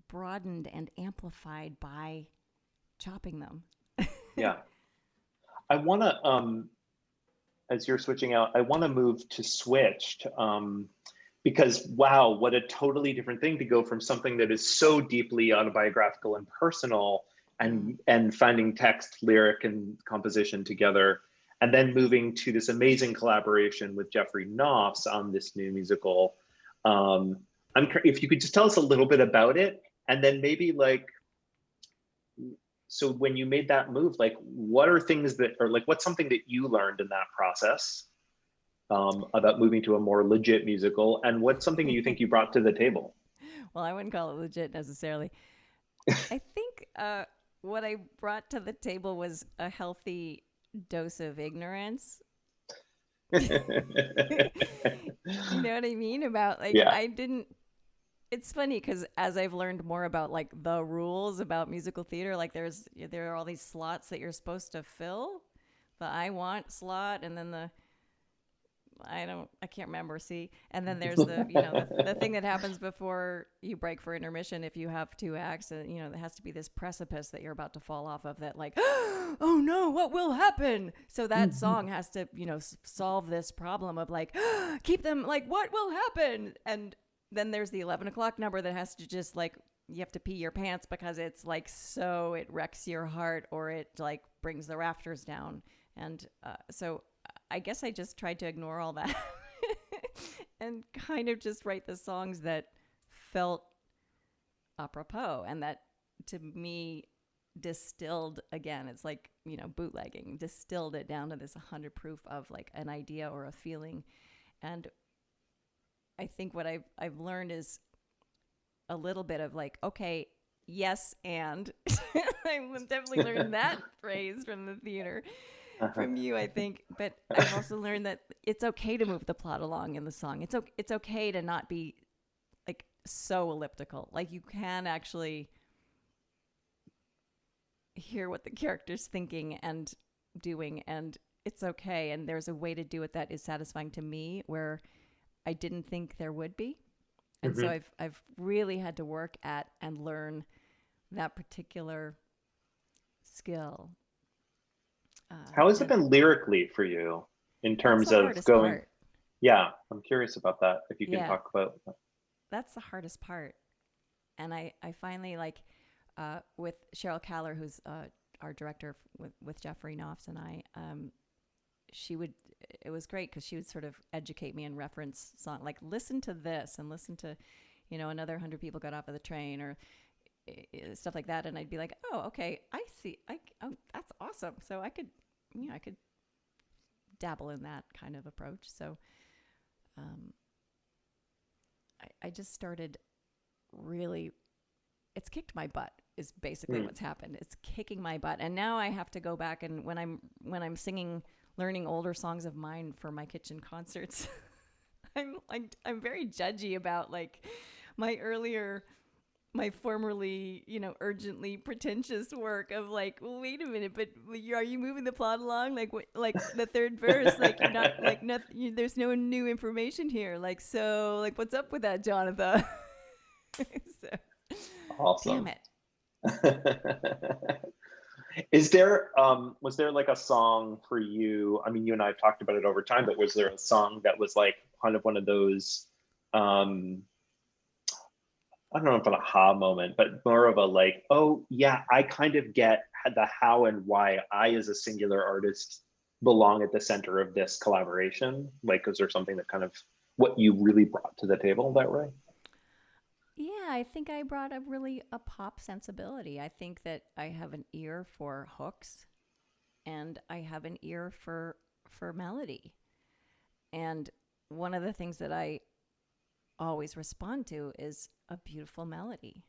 broadened and amplified by chopping them. yeah, I want to, as you're switching out, I want to move to Switched, because wow, what a totally different thing to go from something that is so deeply autobiographical and personal and finding text, lyric, and composition together, and then moving to this amazing collaboration with Geoffrey Nauffts on this new musical. If you could just tell us a little bit about it, and then maybe like, so when you made that move, like what are things that, or like what's something that you learned in that process about moving to a more legit musical, and what's something you think you brought to the table? Well, I wouldn't call it legit necessarily. I think what I brought to the table was a healthy dose of ignorance. You know what I mean? About like, Yeah. I didn't. It's funny because as I've learned more about like the rules about musical theater, like there are all these slots that you're supposed to fill, the I want slot, and then the I can't remember. See, and then there's the thing that happens before you break for intermission if you have two acts, and there has to be this precipice that you're about to fall off of that, like, oh no, what will happen? So that song has to solve this problem of like, keep them like, what will happen? And then there's the 11 o'clock number that has to just like, you have to pee your pants because it's like, so it wrecks your heart or it like brings the rafters down. And so I guess I just tried to ignore all that and kind of just write the songs that felt apropos and that to me distilled, again, it's like, bootlegging, distilled it down to this 100 proof of like an idea or a feeling. And I think what I've learned is a little bit of like, okay, yes, and I've definitely learned that phrase from the theater. From you, I think, but I've also learned that it's okay to move the plot along in the song. It's okay to not be like so elliptical. Like you can actually hear what the character's thinking and doing, and it's okay. And there's a way to do it that is satisfying to me, where I didn't think there would be. And so I've really had to work at and learn that particular skill. How has it been lyrically for you in terms of going? Part. Yeah, I'm curious about that. If you can talk about that. That's the hardest part. And I finally, like, with Cheryl Kaller, who's our director with Geoffrey Nauffts and I, it was great because she would sort of educate me and reference song, like, listen to this and listen to, another 100 people got off of the train or stuff like that. And I'd be like, oh, okay, I see. Oh, that's awesome. So I could dabble in that kind of approach. So I just started really, it's kicked my butt is basically what's happened. It's kicking my butt. And now I have to go back, and when I'm singing, learning older songs of mine for my kitchen concerts, I'm very judgy about, like, my formerly, urgently pretentious work of, like, well, wait a minute, but are you moving the plot along? Like, what, like the third verse, like, you're not, like, nothing, there's no new information here. Like, so, like, what's up with that, Jonatha? So, Awesome. damn it. Was there like a song for you? I mean, you and I have talked about it over time, but was there a song that was like kind of one of those, I don't know if an aha moment, but more of a like, oh yeah, I kind of get the how and why I as a singular artist belong at the center of this collaboration? Like, is there something that kind of what you really brought to the table that way? Yeah, I think I brought a pop sensibility. I think that I have an ear for hooks, and I have an ear for melody. And one of the things that I always respond to is a beautiful melody.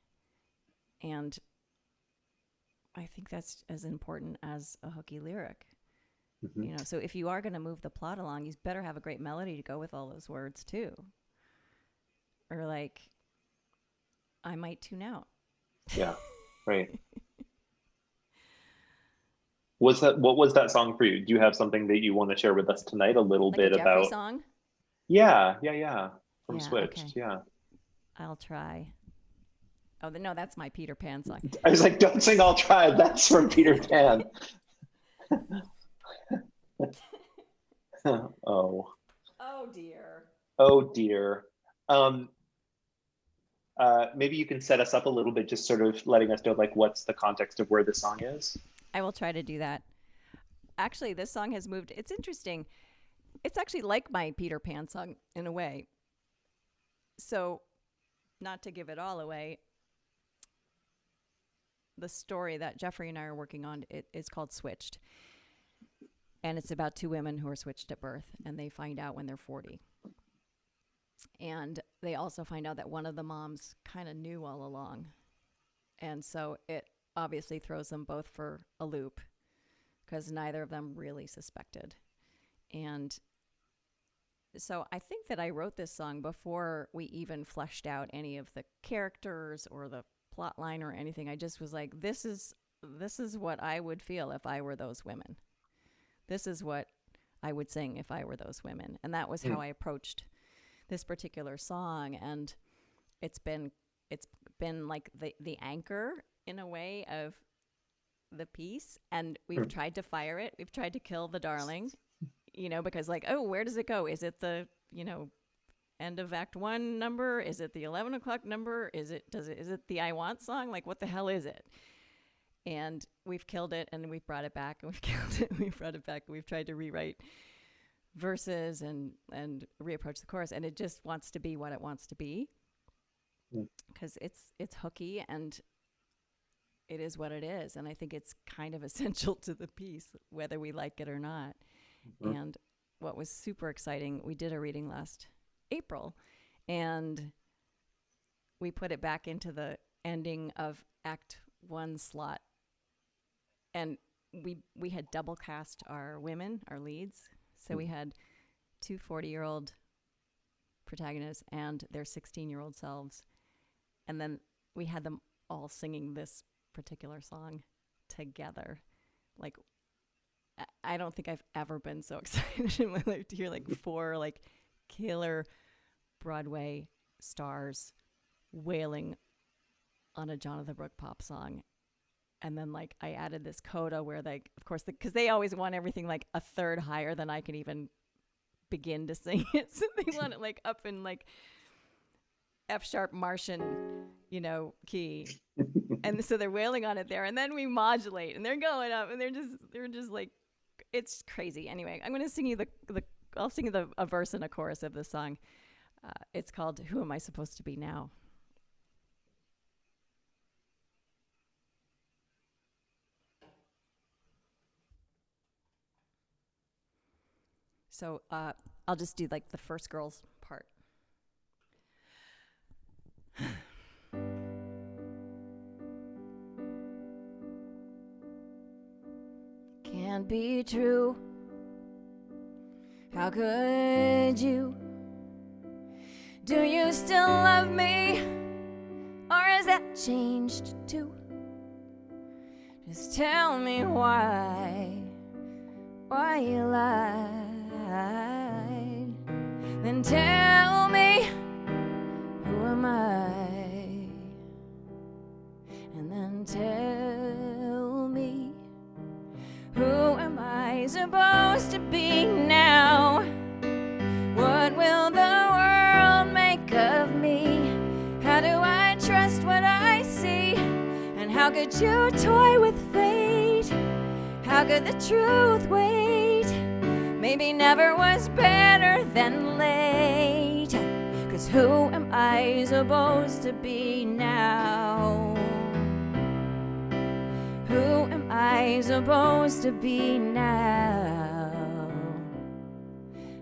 And I think that's as important as a hooky lyric. So if you are going to move the plot along, you better have a great melody to go with all those words too. Or, like, I might tune out. Yeah, right. What was that song for you? Do you have something that you want to share with us tonight? A little like bit a Geoffrey about song? Yeah. From Yeah, Switched. okay. Yeah. I'll try. Oh, no, that's my Peter Pan song. I was like, don't sing I'll Try. That's from Peter Pan. Oh. Oh dear. Oh dear. Maybe you can set us up a little bit, just sort of letting us know, like, what's the context of where the song is. I will try to do that. Actually, this song has moved. It's interesting. It's actually like my Peter Pan song in a way. So, not to give it all away, the story that Geoffrey and I are working on, it is called Switched. And it's about two women who are switched at birth, and they find out when they're 40. And they also find out that one of the moms kind of knew all along. And so it obviously throws them both for a loop because neither of them really suspected. And so I think that I wrote this song before we even fleshed out any of the characters or the plot line or anything. I just was like, this is what I would feel if I were those women. This is what I would sing if I were those women. And that was how I approached this particular song. And it's been like the anchor in a way of the piece. And we've tried to fire it. We've tried to kill the darling, because, like, oh, where does it go? Is it the, end of Act 1 number? Is it the 11 o'clock number? Is it the I Want song? Like, what the hell is it? And we've killed it, and we've brought it back, and we've killed it, and we've brought it back, and we've tried to rewrite verses and reapproach the chorus, and it just wants to be what it wants to be, because it's hooky, and it is what it is, and I think it's kind of essential to the piece, whether we like it or not. And what was super exciting, we did a reading last April, and we put it back into the ending of Act 1 slot. And we had double cast our women, our leads. So we had two 40-year-old protagonists and their 16-year-old selves. And then we had them all singing this particular song together. Like, I don't think I've ever been so excited in my life to hear, like, 4 like killer Broadway, 40-year-old women singing this song. It stars wailing on a Jonatha Brooke pop song. And then like I added this coda where they, of course, because they always want everything like a third higher than I can even begin to sing it. So they want it like up in like F sharp Martian, key. And so they're wailing on it there. And then we modulate and they're going up and they're just like, it's crazy. Anyway, I'm going to sing you I'll sing you a verse and a chorus of the song. It's called Who Am I Supposed to Be Now? So I'll just do like the first girl's part. Can't be true. How could you? Do you still love me? Or has that changed too? Just tell me why you lied. Then tell me, who am I? And then tell me, who am I supposed to be now? What will the world make of me? How do I trust what I see? And how could you toy with fate? How could the truth wait? Maybe never was better than late. 'Cause who am I supposed to be now? Who am I supposed to be now?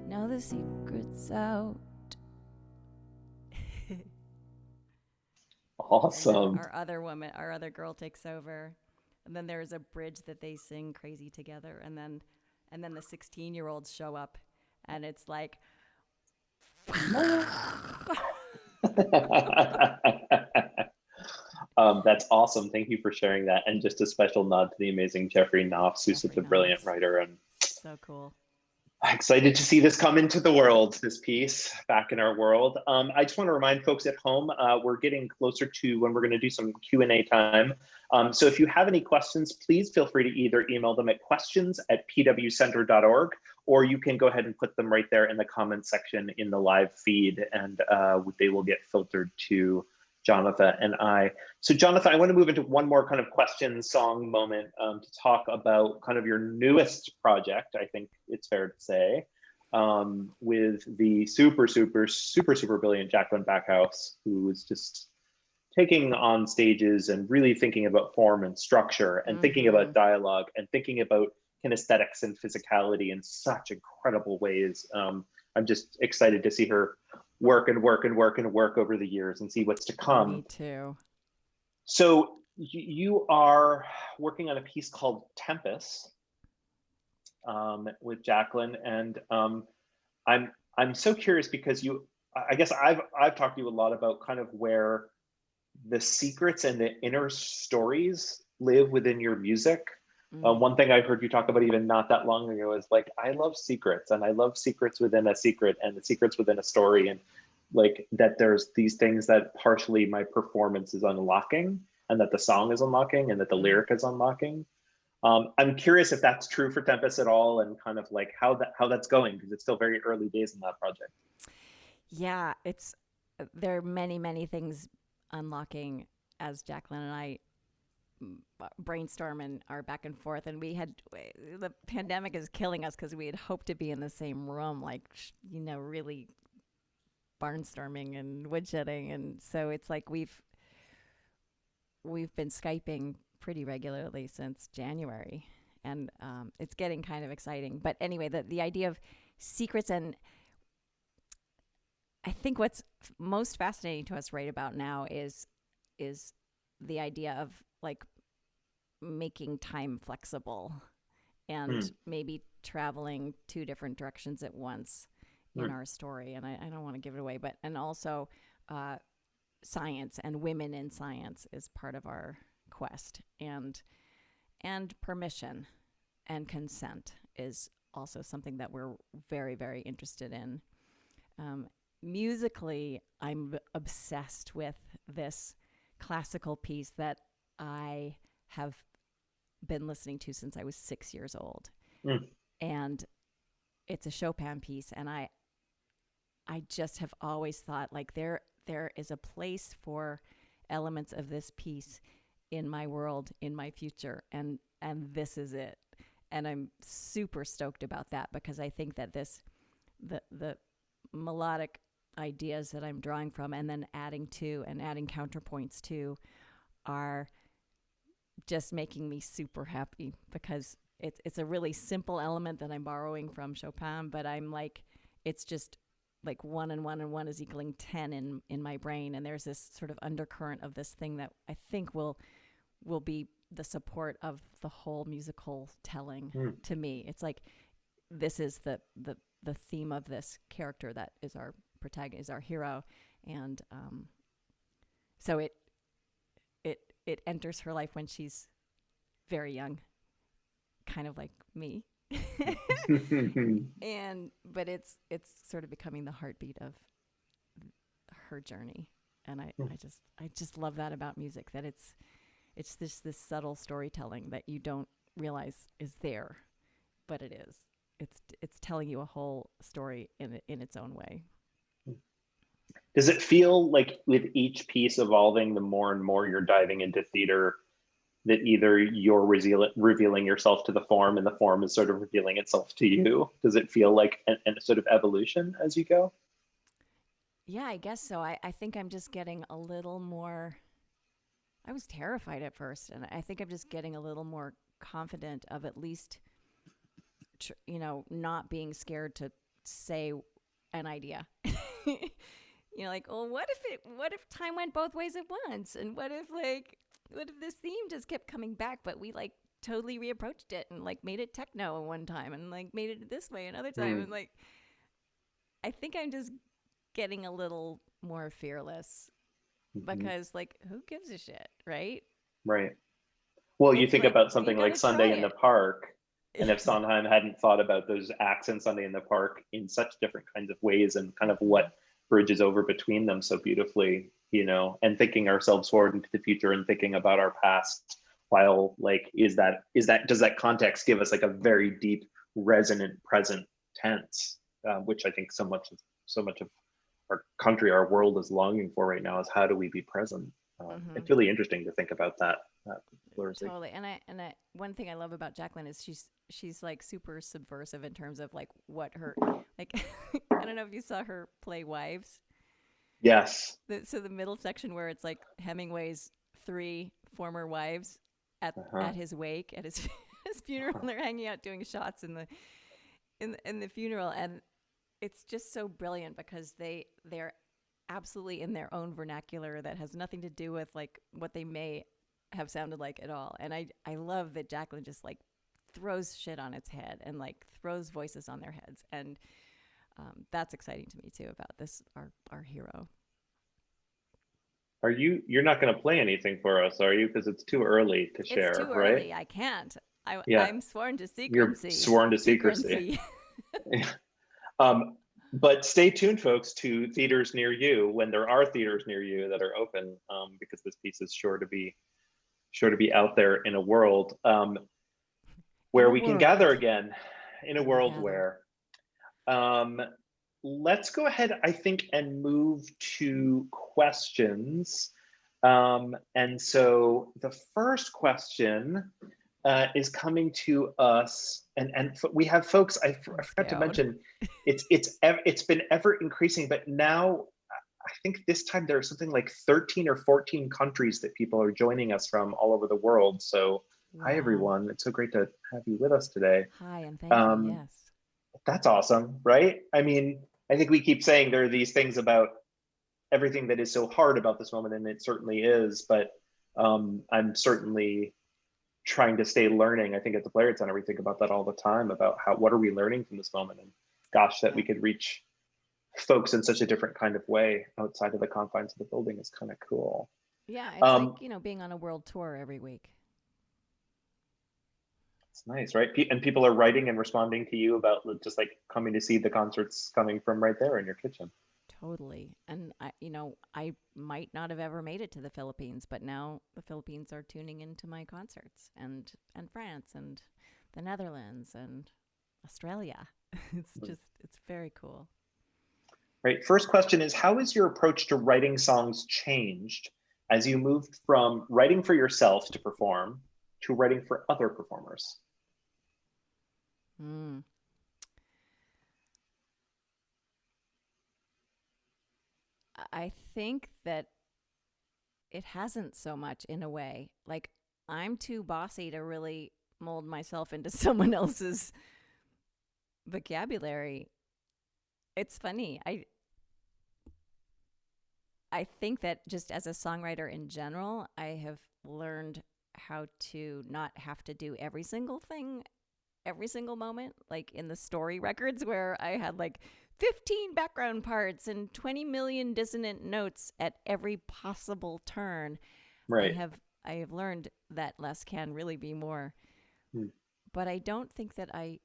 Now the secret's out. Awesome. Our other girl takes over. And then there's a bridge that they sing crazy together. And then the 16-year-olds show up and it's like That's awesome. Thank you for sharing that. And just a special nod to the amazing Geoffrey Nauffts, who's such a brilliant writer. And so cool. Excited to see this come into the world, this piece back in our world. I just want to remind folks at home, we're getting closer to when we're going to do some Q&A time. So if you have any questions, please feel free to either email them at questions@pwcenter.org, or you can go ahead and put them right there in the comments section in the live feed, and they will get filtered to Jonatha and I. So Jonatha, I want to move into one more kind of question song moment to talk about kind of your newest project, I think it's fair to say, with the super brilliant Jaclyn Backhaus, who is just taking on stages and really thinking about form and structure and thinking about dialogue and thinking about kinesthetics and physicality in such incredible ways. I'm just excited to see her work over the years and see what's to come. Me too. So you are working on a piece called Tempest with Jaclyn, and I'm so curious because I guess I've talked to you a lot about kind of where the secrets and the inner stories live within your music. One thing I heard you talk about even not that long ago is like, I love secrets, and I love secrets within a secret and the secrets within a story, and like that there's these things that partially my performance is unlocking and that the song is unlocking and that the lyric is unlocking. I'm curious if that's true for Tempest at all, and kind of like how that's going, because it's still very early days in that project. Yeah, there are many things unlocking as Jaclyn and I brainstorm and are back and forth. And the pandemic is killing us because we had hoped to be in the same room, like, really barnstorming and woodshedding. And so it's like we've been Skyping pretty regularly since January, and it's getting kind of exciting. But anyway, the idea of secrets, and I think what's most fascinating to us right about now is the idea of like making time flexible and maybe traveling two different directions at once in our story. And I don't want to give it away, and also science and women in science is part of our quest, and permission and consent is also something that we're very interested in. musically, I'm obsessed with this classical piece that I have been listening to since I was 6 years old. Mm. And it's a Chopin piece. And I just have always thought like there is a place for elements of this piece in my world, in my future. And this is it. And I'm super stoked about that because I think that the melodic ideas that I'm drawing from and then adding to and adding counterpoints to are just making me super happy because it's a really simple element that I'm borrowing from Chopin, but I'm like, it's just like 1 and 1 and 1 is equaling 10 in my brain. And there's this sort of undercurrent of this thing that I think will be the support of the whole musical telling to me. It's like, this is the theme of this character that is our protagonist, is our hero. And so it enters her life when she's very young, kind of like me. But it's sort of becoming the heartbeat of her journey. And I just love that about music, that it's this subtle storytelling that you don't realize is there, but it is. It's telling you a whole story in its own way. Does it feel like with each piece evolving, the more and more you're diving into theater, that either you're revealing yourself to the form and the form is sort of revealing itself to you? Does it feel like a sort of evolution as you go? Yeah, I guess so. I think I'm just getting a little more, I was terrified at first, and I think I'm just getting a little more confident of at least, not being scared to say an idea. Like, well, what if time went both ways at once? And what if this theme just kept coming back, but we like totally reapproached it and like made it techno one time and like made it this way another time. And like, I think I'm just getting a little more fearless because like, who gives a shit, right? Right. Well, you It's think like, about you something like gotta try Sunday in the it. Park, and if Sondheim hadn't thought about those acts in Sunday in the Park in such different kinds of ways and kind of what bridges over between them so beautifully, and thinking ourselves forward into the future and thinking about our past, while like, does that context give us like a very deep, resonant present tense, which I think so much of our country, our world is longing for right now, is how do we be present? It's really interesting to think about that. Totally. And I one thing I love about Jaclyn is she's like super subversive in terms of like what her like I don't know if you saw her play Wives. Yes. So the middle section where it's like Hemingway's 3 former wives at his wake, at his his funeral, and they're hanging out doing shots in the funeral, and it's just so brilliant because they're absolutely in their own vernacular that has nothing to do with like what they may have sounded like at all. And I love that Jaclyn just like throws shit on its head and like throws voices on their heads, and that's exciting to me too about this our hero. You're not going to play anything for us, are you? Because it's too early to share, It's too right? early. I can't. Yeah. I'm sworn to secrecy. You're sworn to secrecy. But stay tuned, folks, to theaters near you when there are theaters near you that are open, because this piece is sure to be out there in a world where we can gather again, in a world where. Let's go ahead, I think, and move to questions. And so the first question is coming to us, and we have folks. I forgot to mention, it's been ever increasing, but now I think this time there are something like 13 or 14 countries that people are joining us from all over the world. So Hi everyone, it's so great to have you with us today. Hi, and thank you. Yes, that's awesome, right? I mean, I think we keep saying there are these things about everything that is so hard about this moment, and it certainly is, but I'm certainly trying to stay learning. I think at the Playwrights Center, we think about that all the time, about what are we learning from this moment, and gosh, that we could reach folks in such a different kind of way outside of the confines of the building is kind of cool. Yeah, it's like, being on a world tour every week. It's nice, right? And people are writing and responding to you about just like coming to see the concerts coming from right there in your kitchen. Totally. And I might not have ever made it to the Philippines, but now the Philippines are tuning into my concerts, and France and the Netherlands and Australia. It's very cool. Right. First question is, how has your approach to writing songs changed as you moved from writing for yourself to perform to writing for other performers? I think that it hasn't so much, in a way. Like, I'm too bossy to really mold myself into someone else's vocabulary. It's funny. I think that just as a songwriter in general, I have learned how to not have to do every single thing every single moment, like in the story records where I had like 15 background parts and 20 million dissonant notes at every possible turn. Right. I have learned that less can really be more. But I don't think that I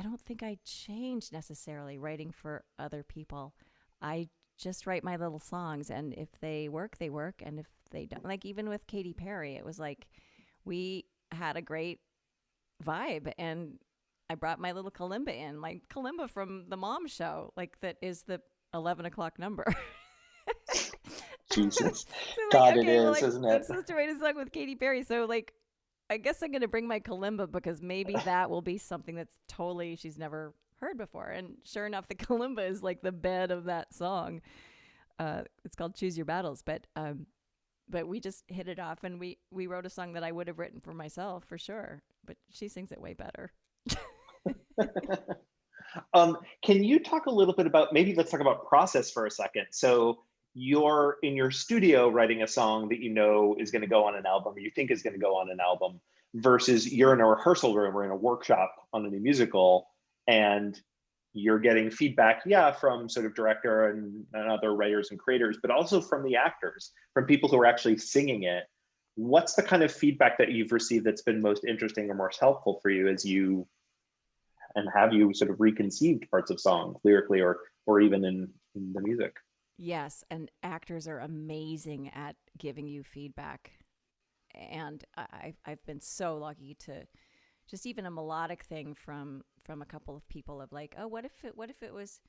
don't think I change necessarily writing for other people. I just write my little songs, and if they work, they work, and if they don't, like even with Katy Perry, it was like we had a great vibe, and I brought my little kalimba in, my kalimba from the Mom Show, like that is the 11 o'clock number. Jesus. So like, God, okay, it is, well, like, isn't it? I'm supposed to write a song with Katy Perry, so like I guess I'm gonna bring my kalimba, because maybe that will be something that's totally she's never heard before. And sure enough, the kalimba is like the bed of that song. It's called Choose Your Battles, but we just hit it off, and we wrote a song that I would have written for myself for sure, but she sings it way better. Can you talk a little bit about, maybe let's talk about process for a second. So you're in your studio writing a song that you know is going to go on an album, or you think is going to go on an album, versus you're in a rehearsal room or in a workshop on a new musical, and you're getting feedback, from sort of director and other writers and creators, but also from the actors, from people who are actually singing it. What's the kind of feedback that you've received that's been most interesting or most helpful for you have you sort of reconceived parts of songs lyrically or even in the music? Yes, and actors are amazing at giving you feedback. And I've been so lucky to just even a melodic thing from a couple of people of like, oh, what if it was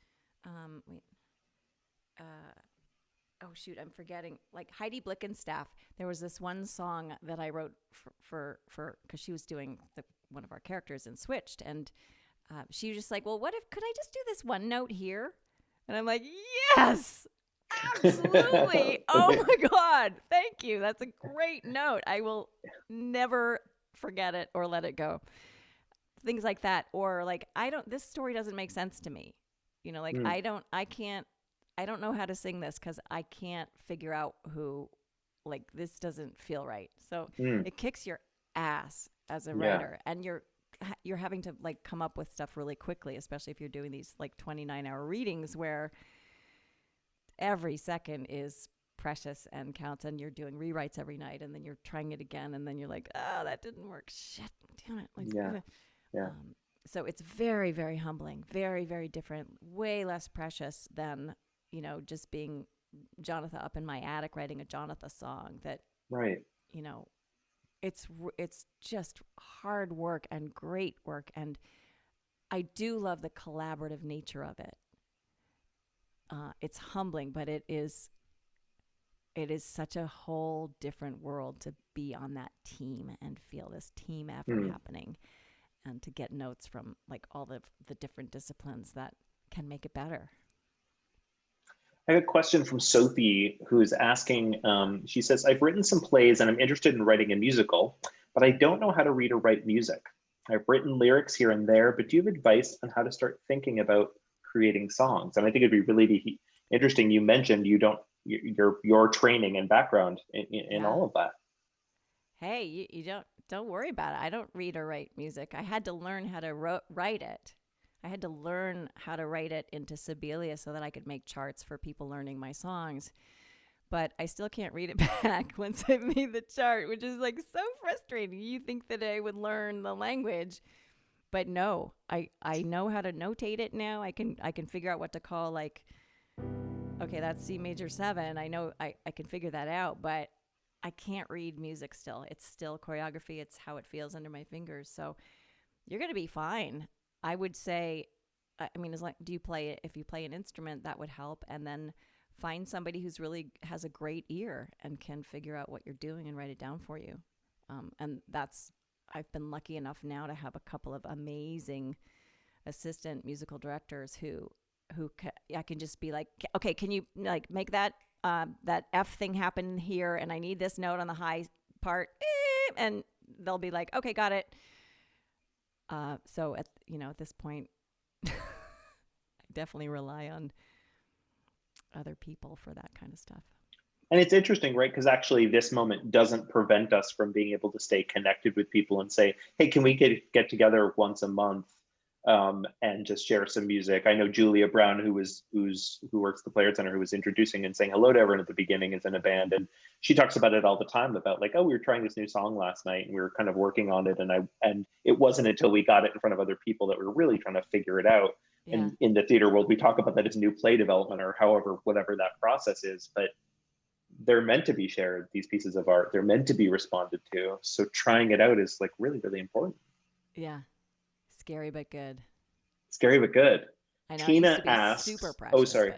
oh shoot, I'm forgetting, like Heidi Blickenstaff. There was this one song that I wrote for because she was doing one of our characters in Switched, and she was just like, well, could I just do this one note here? And I'm like, yes, absolutely. Oh my God, thank you. That's a great note. I will never forget it or let it go. Things like that. Or like, this story doesn't make sense to me. Like I don't know how to sing this because I can't figure out like this doesn't feel right. So it kicks your ass as a writer, and you're having to like come up with stuff really quickly, especially if you're doing these like 29-hour readings where every second is precious and counts, and you're doing rewrites every night, and then you're trying it again, and then you're like, oh, that didn't work. Shit, damn it. Like, so it's very, very humbling, very, very different, way less precious than, just being Jonatha up in my attic writing a Jonatha song that, it's just hard work and great work. And I do love the collaborative nature of it. It's humbling, but it is such a whole different world to be on that team and feel this team effort happening, and to get notes from like all the different disciplines that can make it better. I have a question from Sophie, who's asking, she says, I've written some plays and I'm interested in writing a musical, but I don't know how to read or write music. I've written lyrics here and there, but do you have advice on how to start thinking about creating songs? And I think it'd be really interesting. You mentioned your training and background in all of that. Hey, you don't worry about it. I don't read or write music. I had to learn how to write it. I had to learn how to write it into Sibelia so that I could make charts for people learning my songs. But I still can't read it back once I've made the chart, which is like so frustrating. You think that I would learn the language, but no, I know how to notate it now. I can figure out what to call, like, okay, that's C major 7. I know I can figure that out, but I can't read music still. It's still choreography. It's how it feels under my fingers. So you're going to be fine. I would say, I mean, do you play it? If you play an instrument, that would help. And then find somebody who's really has a great ear and can figure out what you're doing and write it down for you. And I've been lucky enough now to have a couple of amazing assistant musical directors who I can just be like, okay, can you like make that that F thing happen here, and I need this note on the high part, and they'll be like, okay, got it. So at this point, I definitely rely on other people for that kind of stuff. And it's interesting, right? Because actually this moment doesn't prevent us from being able to stay connected with people and say, hey, can we get together once a month and just share some music? I know Julia Brown, who works at the Playwrights Center, who was introducing and saying hello to everyone at the beginning, is in a band. And she talks about it all the time about like, oh, we were trying this new song last night and we were kind of working on it. And it wasn't until we got it in front of other people that we were really trying to figure it out. Yeah. And in the theater world, we talk about that as new play development or whatever that process is, but they're meant to be shared, these pieces of art. They're meant to be responded to. So trying it out is like really, really important. Yeah. Scary but good. Scary but good. I know. Tina it used to be asks, super precious. oh, sorry.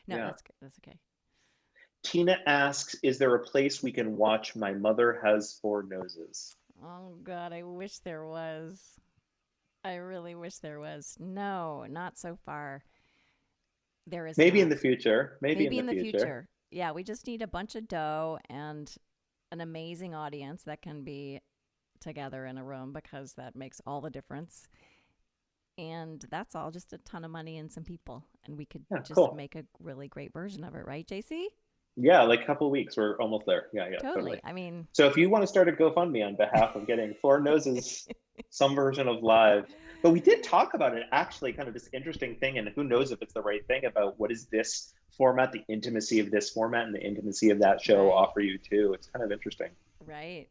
No, yeah. That's okay. Tina asks, is there a place we can watch My Mother Has Four Noses? Oh, God, I wish there was. I really wish there was. No, not so far. There is maybe not. in the future. Maybe in the future. Yeah, we just need a bunch of dough and an amazing audience that can be together in a room, because that makes all the difference. And that's all, just a ton of money and some people. And we could make a really great version of it, right, JC? Yeah, like a couple of weeks. We're almost there. Yeah, totally. I mean, so if you want to start a GoFundMe on behalf of getting Four Noses, some version of live. But we did talk about it, actually, kind of this interesting thing, and who knows if it's the right thing, about what is this format, the intimacy of this format and the intimacy of that show offer you too. It's kind of interesting. Right.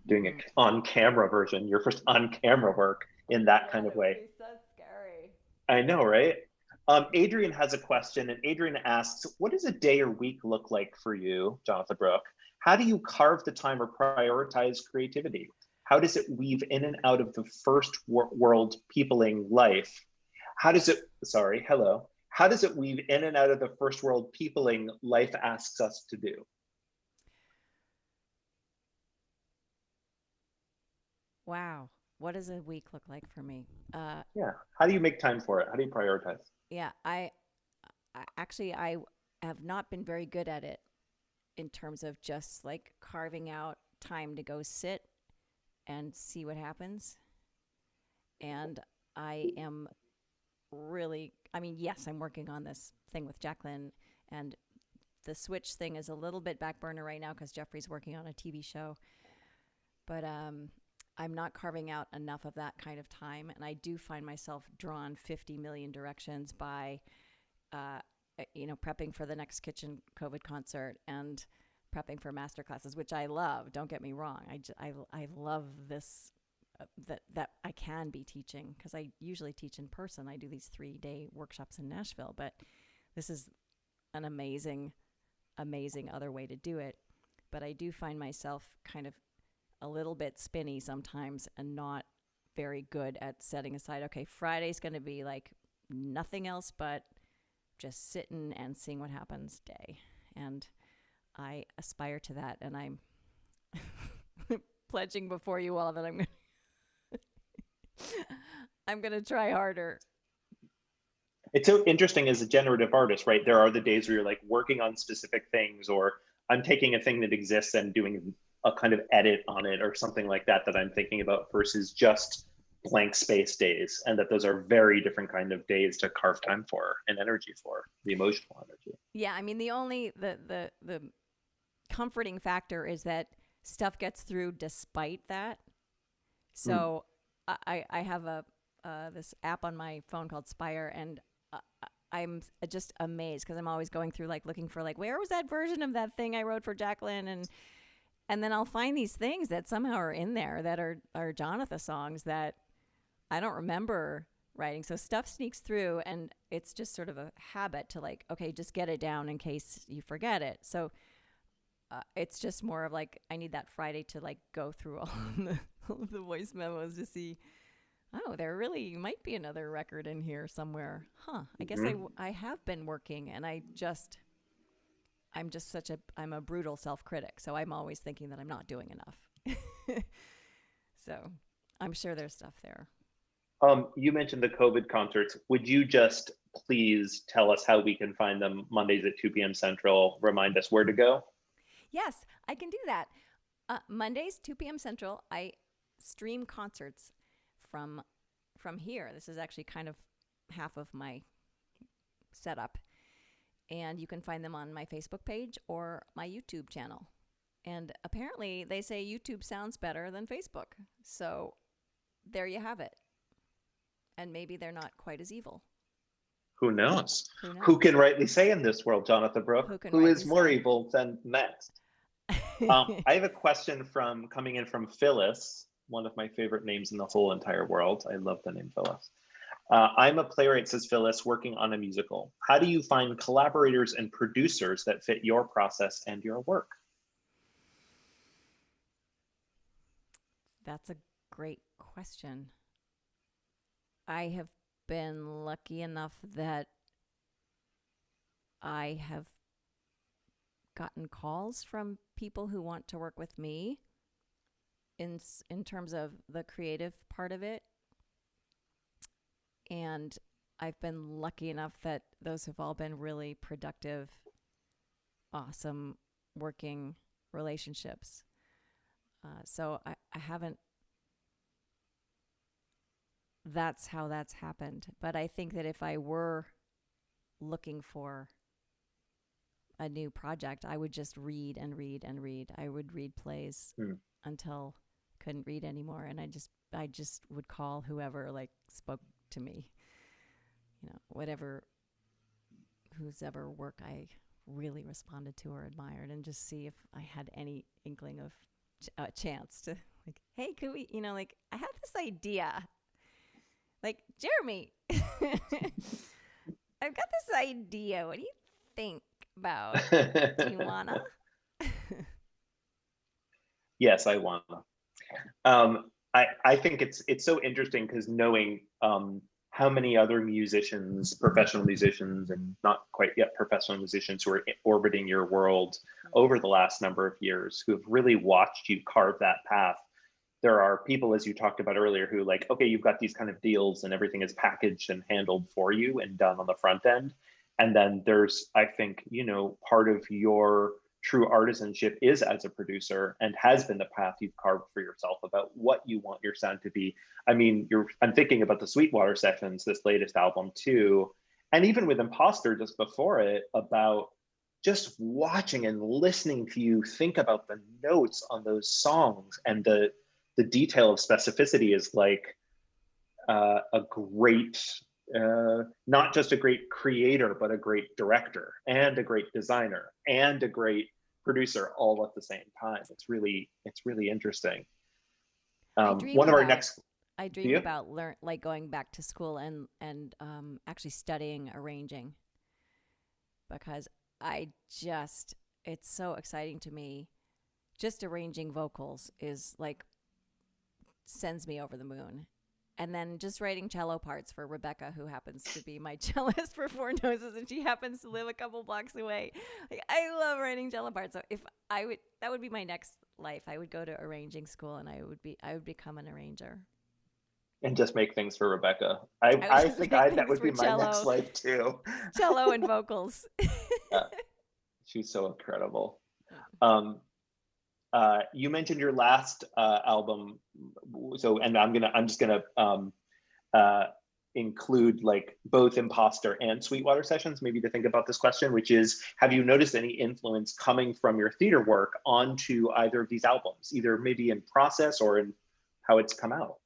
Doing an on-camera version, your first on-camera work in that kind of way. So scary. I know, right? Adrian has a question, and Adrian asks, what does a day or week look like for you, Jonatha Brooke? How do you carve the time or prioritize creativity? How does it weave in and out of the first world peopling life? How does it weave in and out of the first world peopling life asks us to do? Wow. What does a week look like for me? Yeah. How do you make time for it? How do you prioritize? Yeah, I have not been very good at it in terms of just like carving out time to go sit and see what happens. And I am really, yes, I'm working on this thing with Jaclyn, and the Switch thing is a little bit back burner right now because Geoffrey's working on a TV show. But I'm not carving out enough of that kind of time. And I do find myself drawn 50 million directions by, prepping for the next Kitchen COVID concert and prepping for master classes, which I love. Don't get me wrong. I love this, that I can be teaching, because I usually teach in person. I do these 3-day workshops in Nashville, but this is an amazing, amazing other way to do it. But I do find myself kind of a little bit spinny sometimes and not very good at setting aside, okay, Friday's going to be like nothing else but just sitting and seeing what happens day. And I aspire to that, and I'm pledging before you all that I'm going to try harder. It's so interesting as a generative artist, right? There are the days where you're like working on specific things, or I'm taking a thing that exists and doing a kind of edit on it or something like that I'm thinking about, versus just blank space days. And that those are very different kind of days to carve time for and energy for, the emotional energy. Yeah, the comforting factor is that stuff gets through despite that. So I have this app on my phone called Spire, and I'm just amazed because I'm always going through looking for where was that version of that thing I wrote for Jaclyn, and then I'll find these things that somehow are in there that are Jonatha songs that I don't remember writing. So stuff sneaks through, and it's just sort of a habit to like, okay, just get it down in case you forget it. So it's just more of like, I need that Friday to like go through all of the voice memos to see, oh, there really might be another record in here somewhere. Huh. I guess I have been working, and I'm just I'm a brutal self-critic. So I'm always thinking that I'm not doing enough. So I'm sure there's stuff there. You mentioned the COVID concerts. Would you just please tell us how we can find them Mondays at 2 p.m. Central? Remind us where to go. Yes, I can do that. Mondays, 2 p.m. Central, I stream concerts from here. This is actually kind of half of my setup. And you can find them on my Facebook page or my YouTube channel. And apparently they say YouTube sounds better than Facebook. So there you have it. And maybe they're not quite as evil. Who knows? Who knows? Who can rightly say in this world, Jonatha Brooke? Who is more evil than next? I have a question coming in from Phyllis, one of my favorite names in the whole entire world. I love the name Phyllis. I'm a playwright, says Phyllis, working on a musical. How do you find collaborators and producers that fit your process and your work? That's a great question. I have been lucky enough that I have gotten calls from people who want to work with me in terms of the creative part of it. And I've been lucky enough that those have all been really productive, awesome working relationships. So I haven't, that's how that's happened. But I think that if I were looking for a new project, I would just read and read and read. I would read plays until I couldn't read anymore. And I just would call whoever like spoke to me, whose ever work I really responded to or admired, and just see if I had any inkling of a chance to like, hey, could we, I have this idea, like, Jeremy, I've got this idea. What do you think about? Do you wanna? Yes, I wanna. I think it's so interesting because knowing how many other musicians, professional musicians, and not quite yet professional musicians who are orbiting your world over the last number of years who have really watched you carve that path. There are people, as you talked about earlier, who like, okay, you've got these kind of deals and everything is packaged and handled for you and done on the front end. And then there's, I think, part of your true artisanship is as a producer, and has been the path you've carved for yourself about what you want your sound to be. I mean, I'm thinking about the Sweetwater Sessions, this latest album too, and even with Imposter just before it, about just watching and listening to you think about the notes on those songs, and the detail of specificity is like a great, not just a great creator, but a great director and a great designer and a great producer all at the same time. It's really interesting. One of our next. I dream about going back to school and actually studying arranging, because it's so exciting to me. Just arranging vocals is like, sends me over the moon. And then just writing cello parts for Rebecca, who happens to be my cellist for Four Noses, and she happens to live a couple blocks away. Like, I love writing cello parts. So that would be my next life. I would go to arranging school, and I would become an arranger. And just make things for Rebecca. I think that would be my next life too. Cello and vocals. She's so incredible. You mentioned your last album, and I'm just gonna include like both Imposter and Sweetwater Sessions, maybe to think about this question, which is, have you noticed any influence coming from your theater work onto either of these albums, either maybe in process or in how it's come out?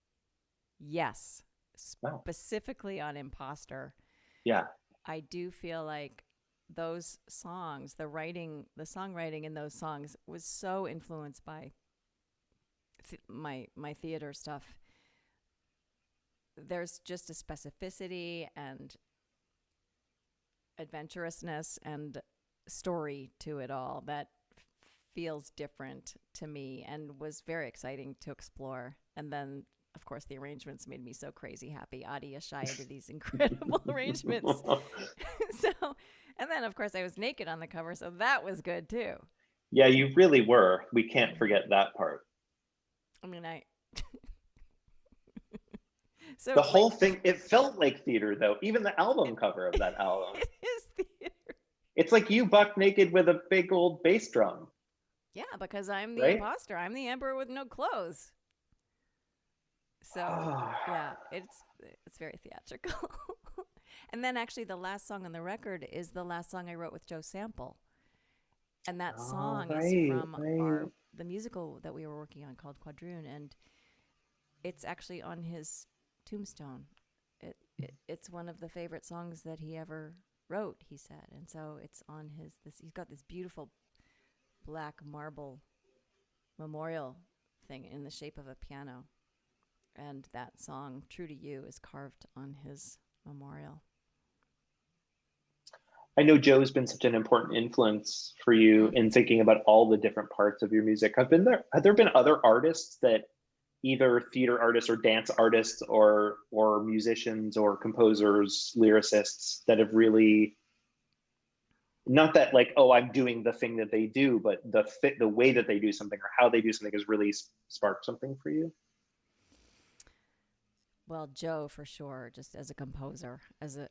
Yes, specifically on Imposter. Yeah, I do feel like those songs, the songwriting in those songs was so influenced by my theater stuff there's just a specificity and adventurousness and story to it all that feels different to me and was very exciting to explore. And then, of course, the arrangements made me so crazy happy. Adi Ashaya did these incredible arrangements. So, and then, of course, I was naked on the cover, so that was good too. Yeah, you really were. We can't forget that part. I mean, so the whole thing, it felt like theater though. Even the album cover of that album. It is theater. It's like you buck naked with a big old bass drum. Yeah, because I'm the imposter. I'm the emperor with no clothes. So yeah, it's very theatrical. And then actually the last song on the record is the last song I wrote with Joe Sample. And that song is from the musical that we were working on called Quadroon, and it's actually on his tombstone. It's one of the favorite songs that he ever wrote, he said. And so it's on he's got this beautiful black marble memorial thing in the shape of a piano. And that song, True to You, is carved on his memorial. I know Joe's been such an important influence for you in thinking about all the different parts of your music. Have there been other artists that either theater artists or dance artists or musicians or composers, lyricists that have really, not that like, oh, I'm doing the thing that they do, but the way that they do something or how they do something has really sparked something for you? Well, Joe, for sure, just as a composer, as a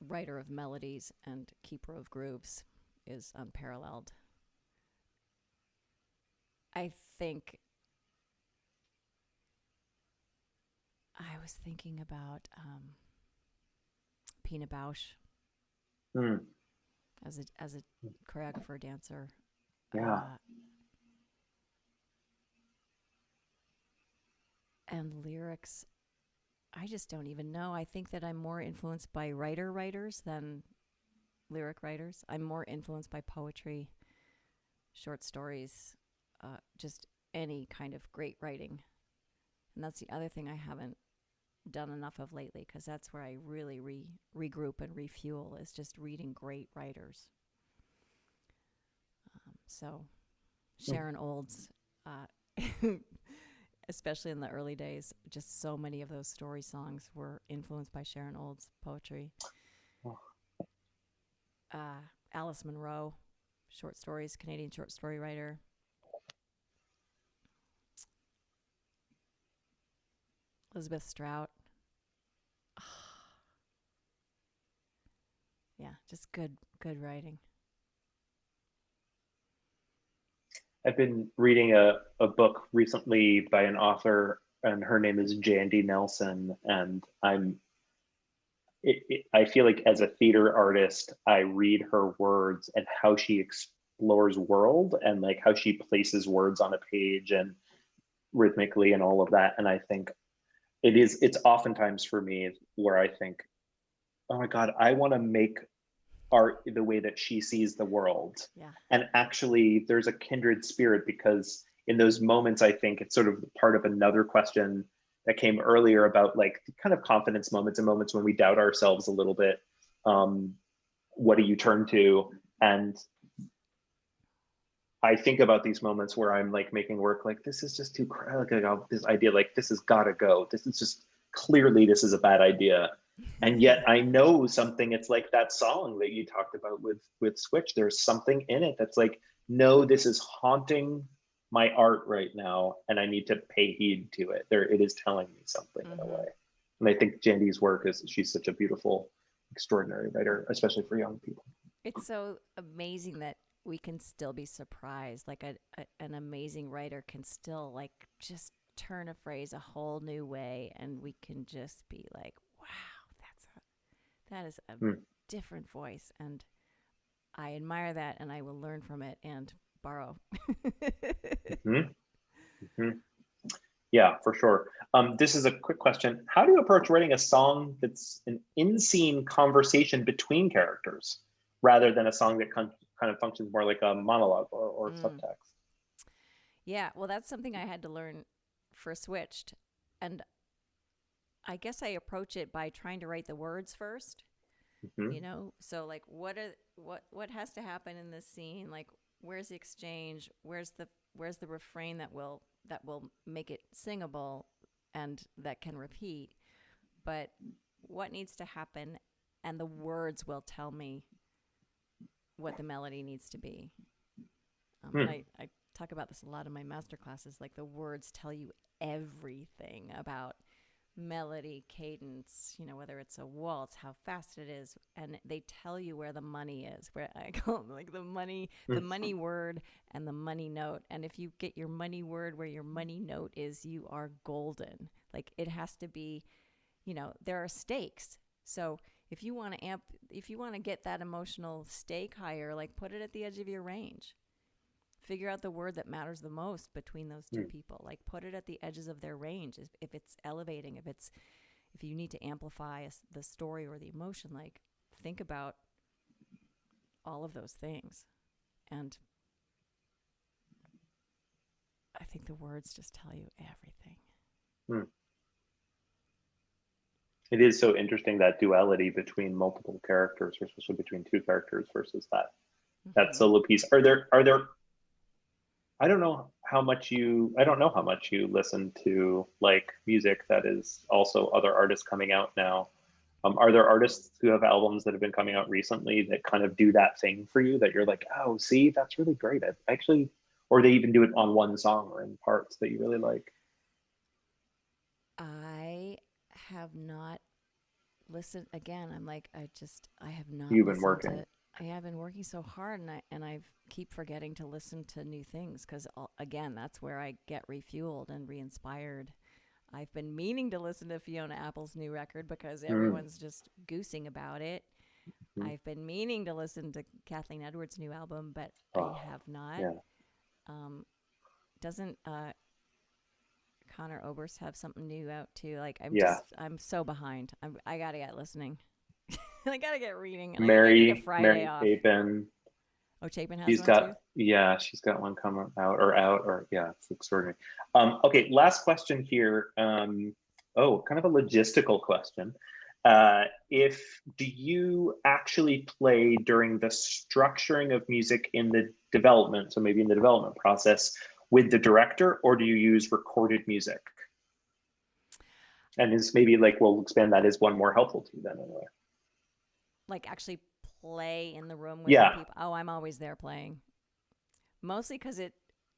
writer of melodies and keeper of grooves, is unparalleled. I think I was thinking about Pina Bausch as a choreographer, dancer. Yeah. And lyrics, I just don't even know. I think that I'm more influenced by writers than lyric writers. I'm more influenced by poetry, short stories, just any kind of great writing. And that's the other thing I haven't done enough of lately, because that's where I really regroup and refuel, is just reading great writers. So Sharon Olds, especially in the early days, just so many of those story songs were influenced by Sharon Olds' poetry. Alice Munro, short stories, Canadian short story writer. Elizabeth Strout. Yeah, just good writing. I've been reading a book recently by an author, and her name is Jandy Nelson, and I feel like as a theater artist, I read her words and how she explores world and like how she places words on a page and rhythmically and all of that. And I think it's oftentimes for me where I think, oh my God, I want to make art the way that she sees the world. Yeah. And actually there's a kindred spirit, because in those moments, I think it's sort of part of another question that came earlier about like kind of confidence moments and moments when we doubt ourselves a little bit. What do you turn to? And I think about these moments where I'm like making work like, this is just too crazy. Like, this idea, like this has got to go. This is just clearly this is a bad idea. And yet I know something. It's like that song that you talked about with Switch. There's something in it that's like, no, this is haunting my art right now, and I need to pay heed to it. It is telling me something in a way. And I think Jandy's work she's such a beautiful, extraordinary writer, especially for young people. It's so amazing that we can still be surprised. Like an amazing writer can still like just turn a phrase a whole new way, and we can just be like, wow, that is a different voice, and I admire that, and I will learn from it and borrow. Yeah, for sure. This is a quick question. How do you approach writing a song that's an in-scene conversation between characters rather than a song that kind of functions more like a monologue or subtext? Yeah, well, that's something I had to learn for Switched. And I guess I approach it by trying to write the words first. Mm-hmm. You know, so like what has to happen in this scene? Like, where's the exchange? Where's the refrain that will make it singable and that can repeat? But what needs to happen, and the words will tell me what the melody needs to be. And I talk about this a lot in my master classes. Like, the words tell you everything about melody, cadence, you know, whether it's a waltz, how fast it is, and they tell you where the money is. Where I call them like the money word and the money note. And if you get your money word where your money note is, you are golden. Like, it has to be, you know, there are stakes. So if you want to get that emotional stake higher, like, put it at the edge of your range. Figure out the word that matters the most between those two people. Like, put it at the edges of their range. If it's elevating, if you need to amplify the story or the emotion, like, think about all of those things. And I think the words just tell you everything. It is so interesting, that duality between multiple characters, or especially between two characters, versus that solo piece. Are there I don't know how much you listen to, like, music that is also other artists coming out now. Are there artists who have albums that have been coming out recently that kind of do that thing for you, that you're like, oh, see, that's really great? Actually, or they even do it on one song or in parts that you really like? I have not listened. Again, I have not. You've been working. I have been working so hard, and I keep forgetting to listen to new things, because, again, that's where I get refueled and re-inspired. I've been meaning to listen to Fiona Apple's new record because everyone's just goosing about it. I've been meaning to listen to Kathleen Edwards' new album, but I have not. Yeah. Doesn't Connor Oberst have something new out too? Like, I'm so behind. I gotta get listening. I gotta get reading. And Mary I need a Friday off. Chapin. Oh, Chapin has She's one got too? she's got one coming out, yeah, it's extraordinary. Okay, last question here. Kind of a logistical question. Do you actually play during the structuring of music in the development, so maybe in the development process, with the director, or do you use recorded music? And is maybe, like, we'll expand that, is one more helpful to you then, anyway? Like, actually play in the room with the people? Oh, I'm always there playing. Mostly because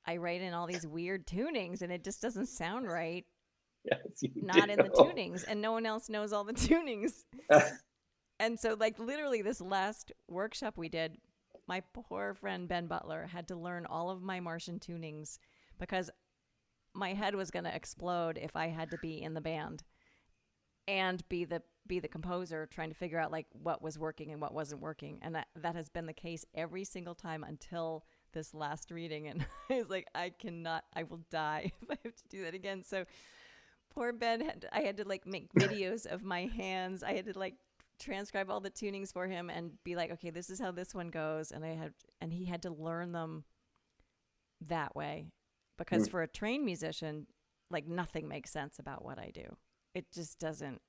I write in all these weird tunings and it just doesn't sound right. Yes, not in the tunings, and no one else knows all the tunings. And so, like, literally this last workshop we did, my poor friend Ben Butler had to learn all of my Martian tunings because my head was going to explode if I had to be in the band and be the composer, trying to figure out, like, what was working and what wasn't working. And that has been the case every single time until this last reading. And I was like, I will die if I have to do that again. So poor Ben, I had to, like, make videos of my hands. I had to, like, transcribe all the tunings for him and be like, okay, this is how this one goes. And he had to learn them that way, because for a trained musician, like, nothing makes sense about what I do. It just doesn't.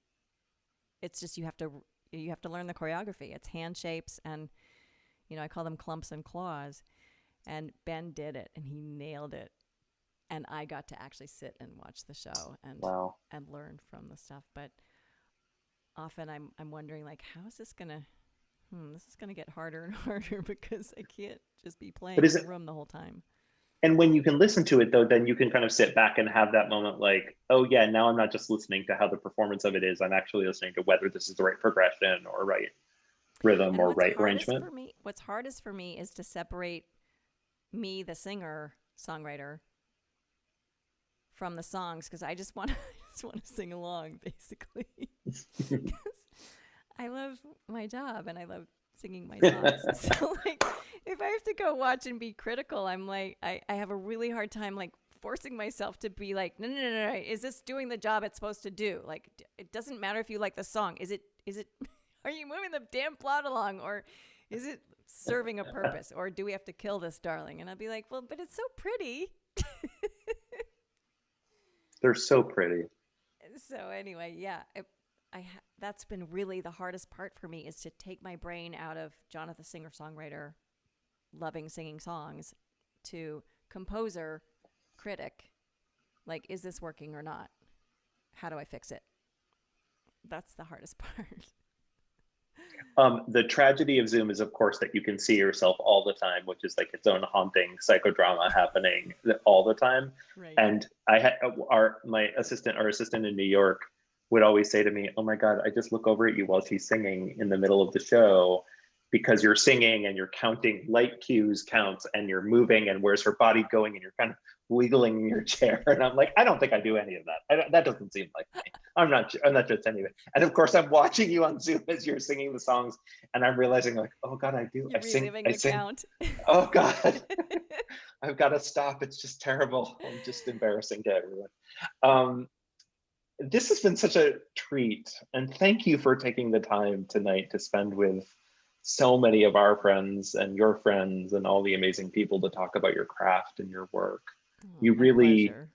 It's just, you have to learn the choreography. It's hand shapes, and, you know, I call them clumps and claws. And Ben did it, and he nailed it. And I got to actually sit and watch the show and learn from the stuff. But often I'm wondering, like, how is this gonna get harder and harder, because I can't just be playing in the room the whole time. And when you can listen to it, though, then you can kind of sit back and have that moment, like, oh yeah, now I'm not just listening to how the performance of it is, I'm actually listening to whether this is the right progression or right rhythm or right arrangement. What's hardest for me is to separate me, the singer, songwriter, from the songs, because I just want to sing along, basically. I love my job and I love singing my songs. So, like, if I have to go watch and be critical, I'm like, I have a really hard time, like, forcing myself to be like, no, is this doing the job it's supposed to do? Like, it doesn't matter if you like the song. Is it are you moving the damn plot along, or is it serving a purpose, or do we have to kill this darling? And I'll be like, well, but it's so pretty. They're so pretty. So anyway, yeah, that's been really the hardest part for me, is to take my brain out of Jonatha singer-songwriter, loving singing songs, to composer, critic. Like, is this working or not? How do I fix it? That's the hardest part. The tragedy of Zoom is, of course, that you can see yourself all the time, which is like its own haunting psychodrama happening all the time. Right. And I had our assistant in New York would always say to me, "Oh my God, I just look over at you while she's singing in the middle of the show, because you're singing and you're counting light cues counts and you're moving and where's her body going and you're kind of wiggling in your chair." And I'm like, I don't think I do any of that. That doesn't seem like me. I'm not just any of it. And of course, I'm watching you on Zoom as you're singing the songs, and I'm realizing like, oh God, I do. You're I sing. reliving I the sing. count. Oh God, I've got to stop. It's just terrible. I'm just embarrassing to everyone. This has been such a treat, and thank you for taking the time tonight to spend with so many of our friends and your friends and all the amazing people to talk about your craft and your work. You My really, pleasure.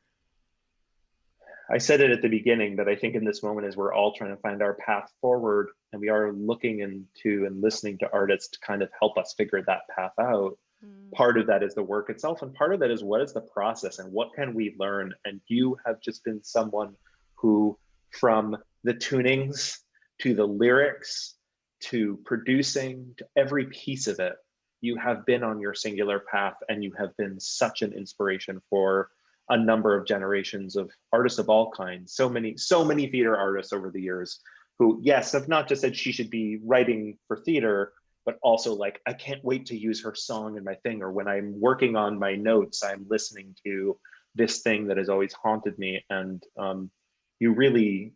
I said it at the beginning, that I think in this moment, as we're all trying to find our path forward, and we are looking into and listening to artists to kind of help us figure that path out, part of that is the work itself, and part of that is what is the process and what can we learn. And you have just been someone who, from the tunings to the lyrics to producing to every piece of it, you have been on your singular path, and you have been such an inspiration for a number of generations of artists of all kinds. So many theater artists over the years who, yes, have not just said she should be writing for theater, but also like, I can't wait to use her song in my thing, or when I'm working on my notes, I'm listening to this thing that has always haunted me. And you really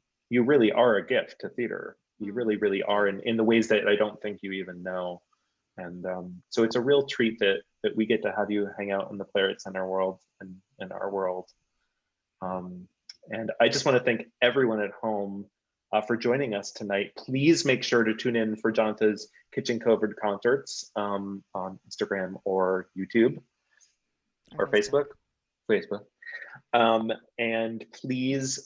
are a gift to theater. You really are, in the ways that I don't think you even know. And so it's a real treat that we get to have you hang out in the Playwrights Center world and in our world. And I just want to thank everyone at home for joining us tonight. Please make sure to tune in for Jonatha's Kitchen Covered concerts on Instagram or YouTube or Facebook. And please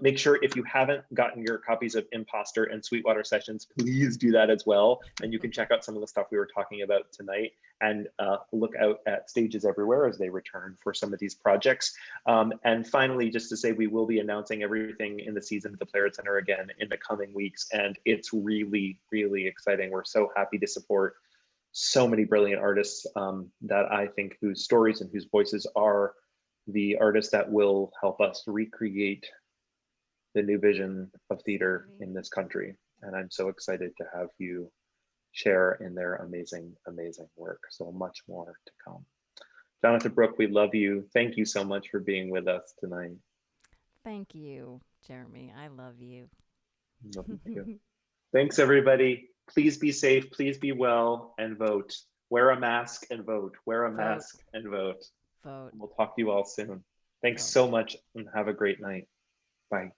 make sure, if you haven't gotten your copies of Imposter and Sweetwater Sessions, please do that as well. And you can check out some of the stuff we were talking about tonight, and look out at Stages Everywhere as they return for some of these projects. And finally, just to say, we will be announcing everything in the season of the Playwrights Center again in the coming weeks. And it's really, really exciting. We're so happy to support so many brilliant artists that I think whose stories and whose voices are the artists that will help us recreate the new vision of theater in this country. And I'm so excited to have you share in their amazing, amazing work. So much more to come. Jonatha Brooke, we love you. Thank you so much for being with us tonight. Thank you, Jeremy. I love you. Love you. Thanks, everybody. Please be safe, please be well, and vote. Wear a mask and vote. Wear a mask and vote. Vote. We'll talk to you all soon. Thanks so much, and have a great night. Bye.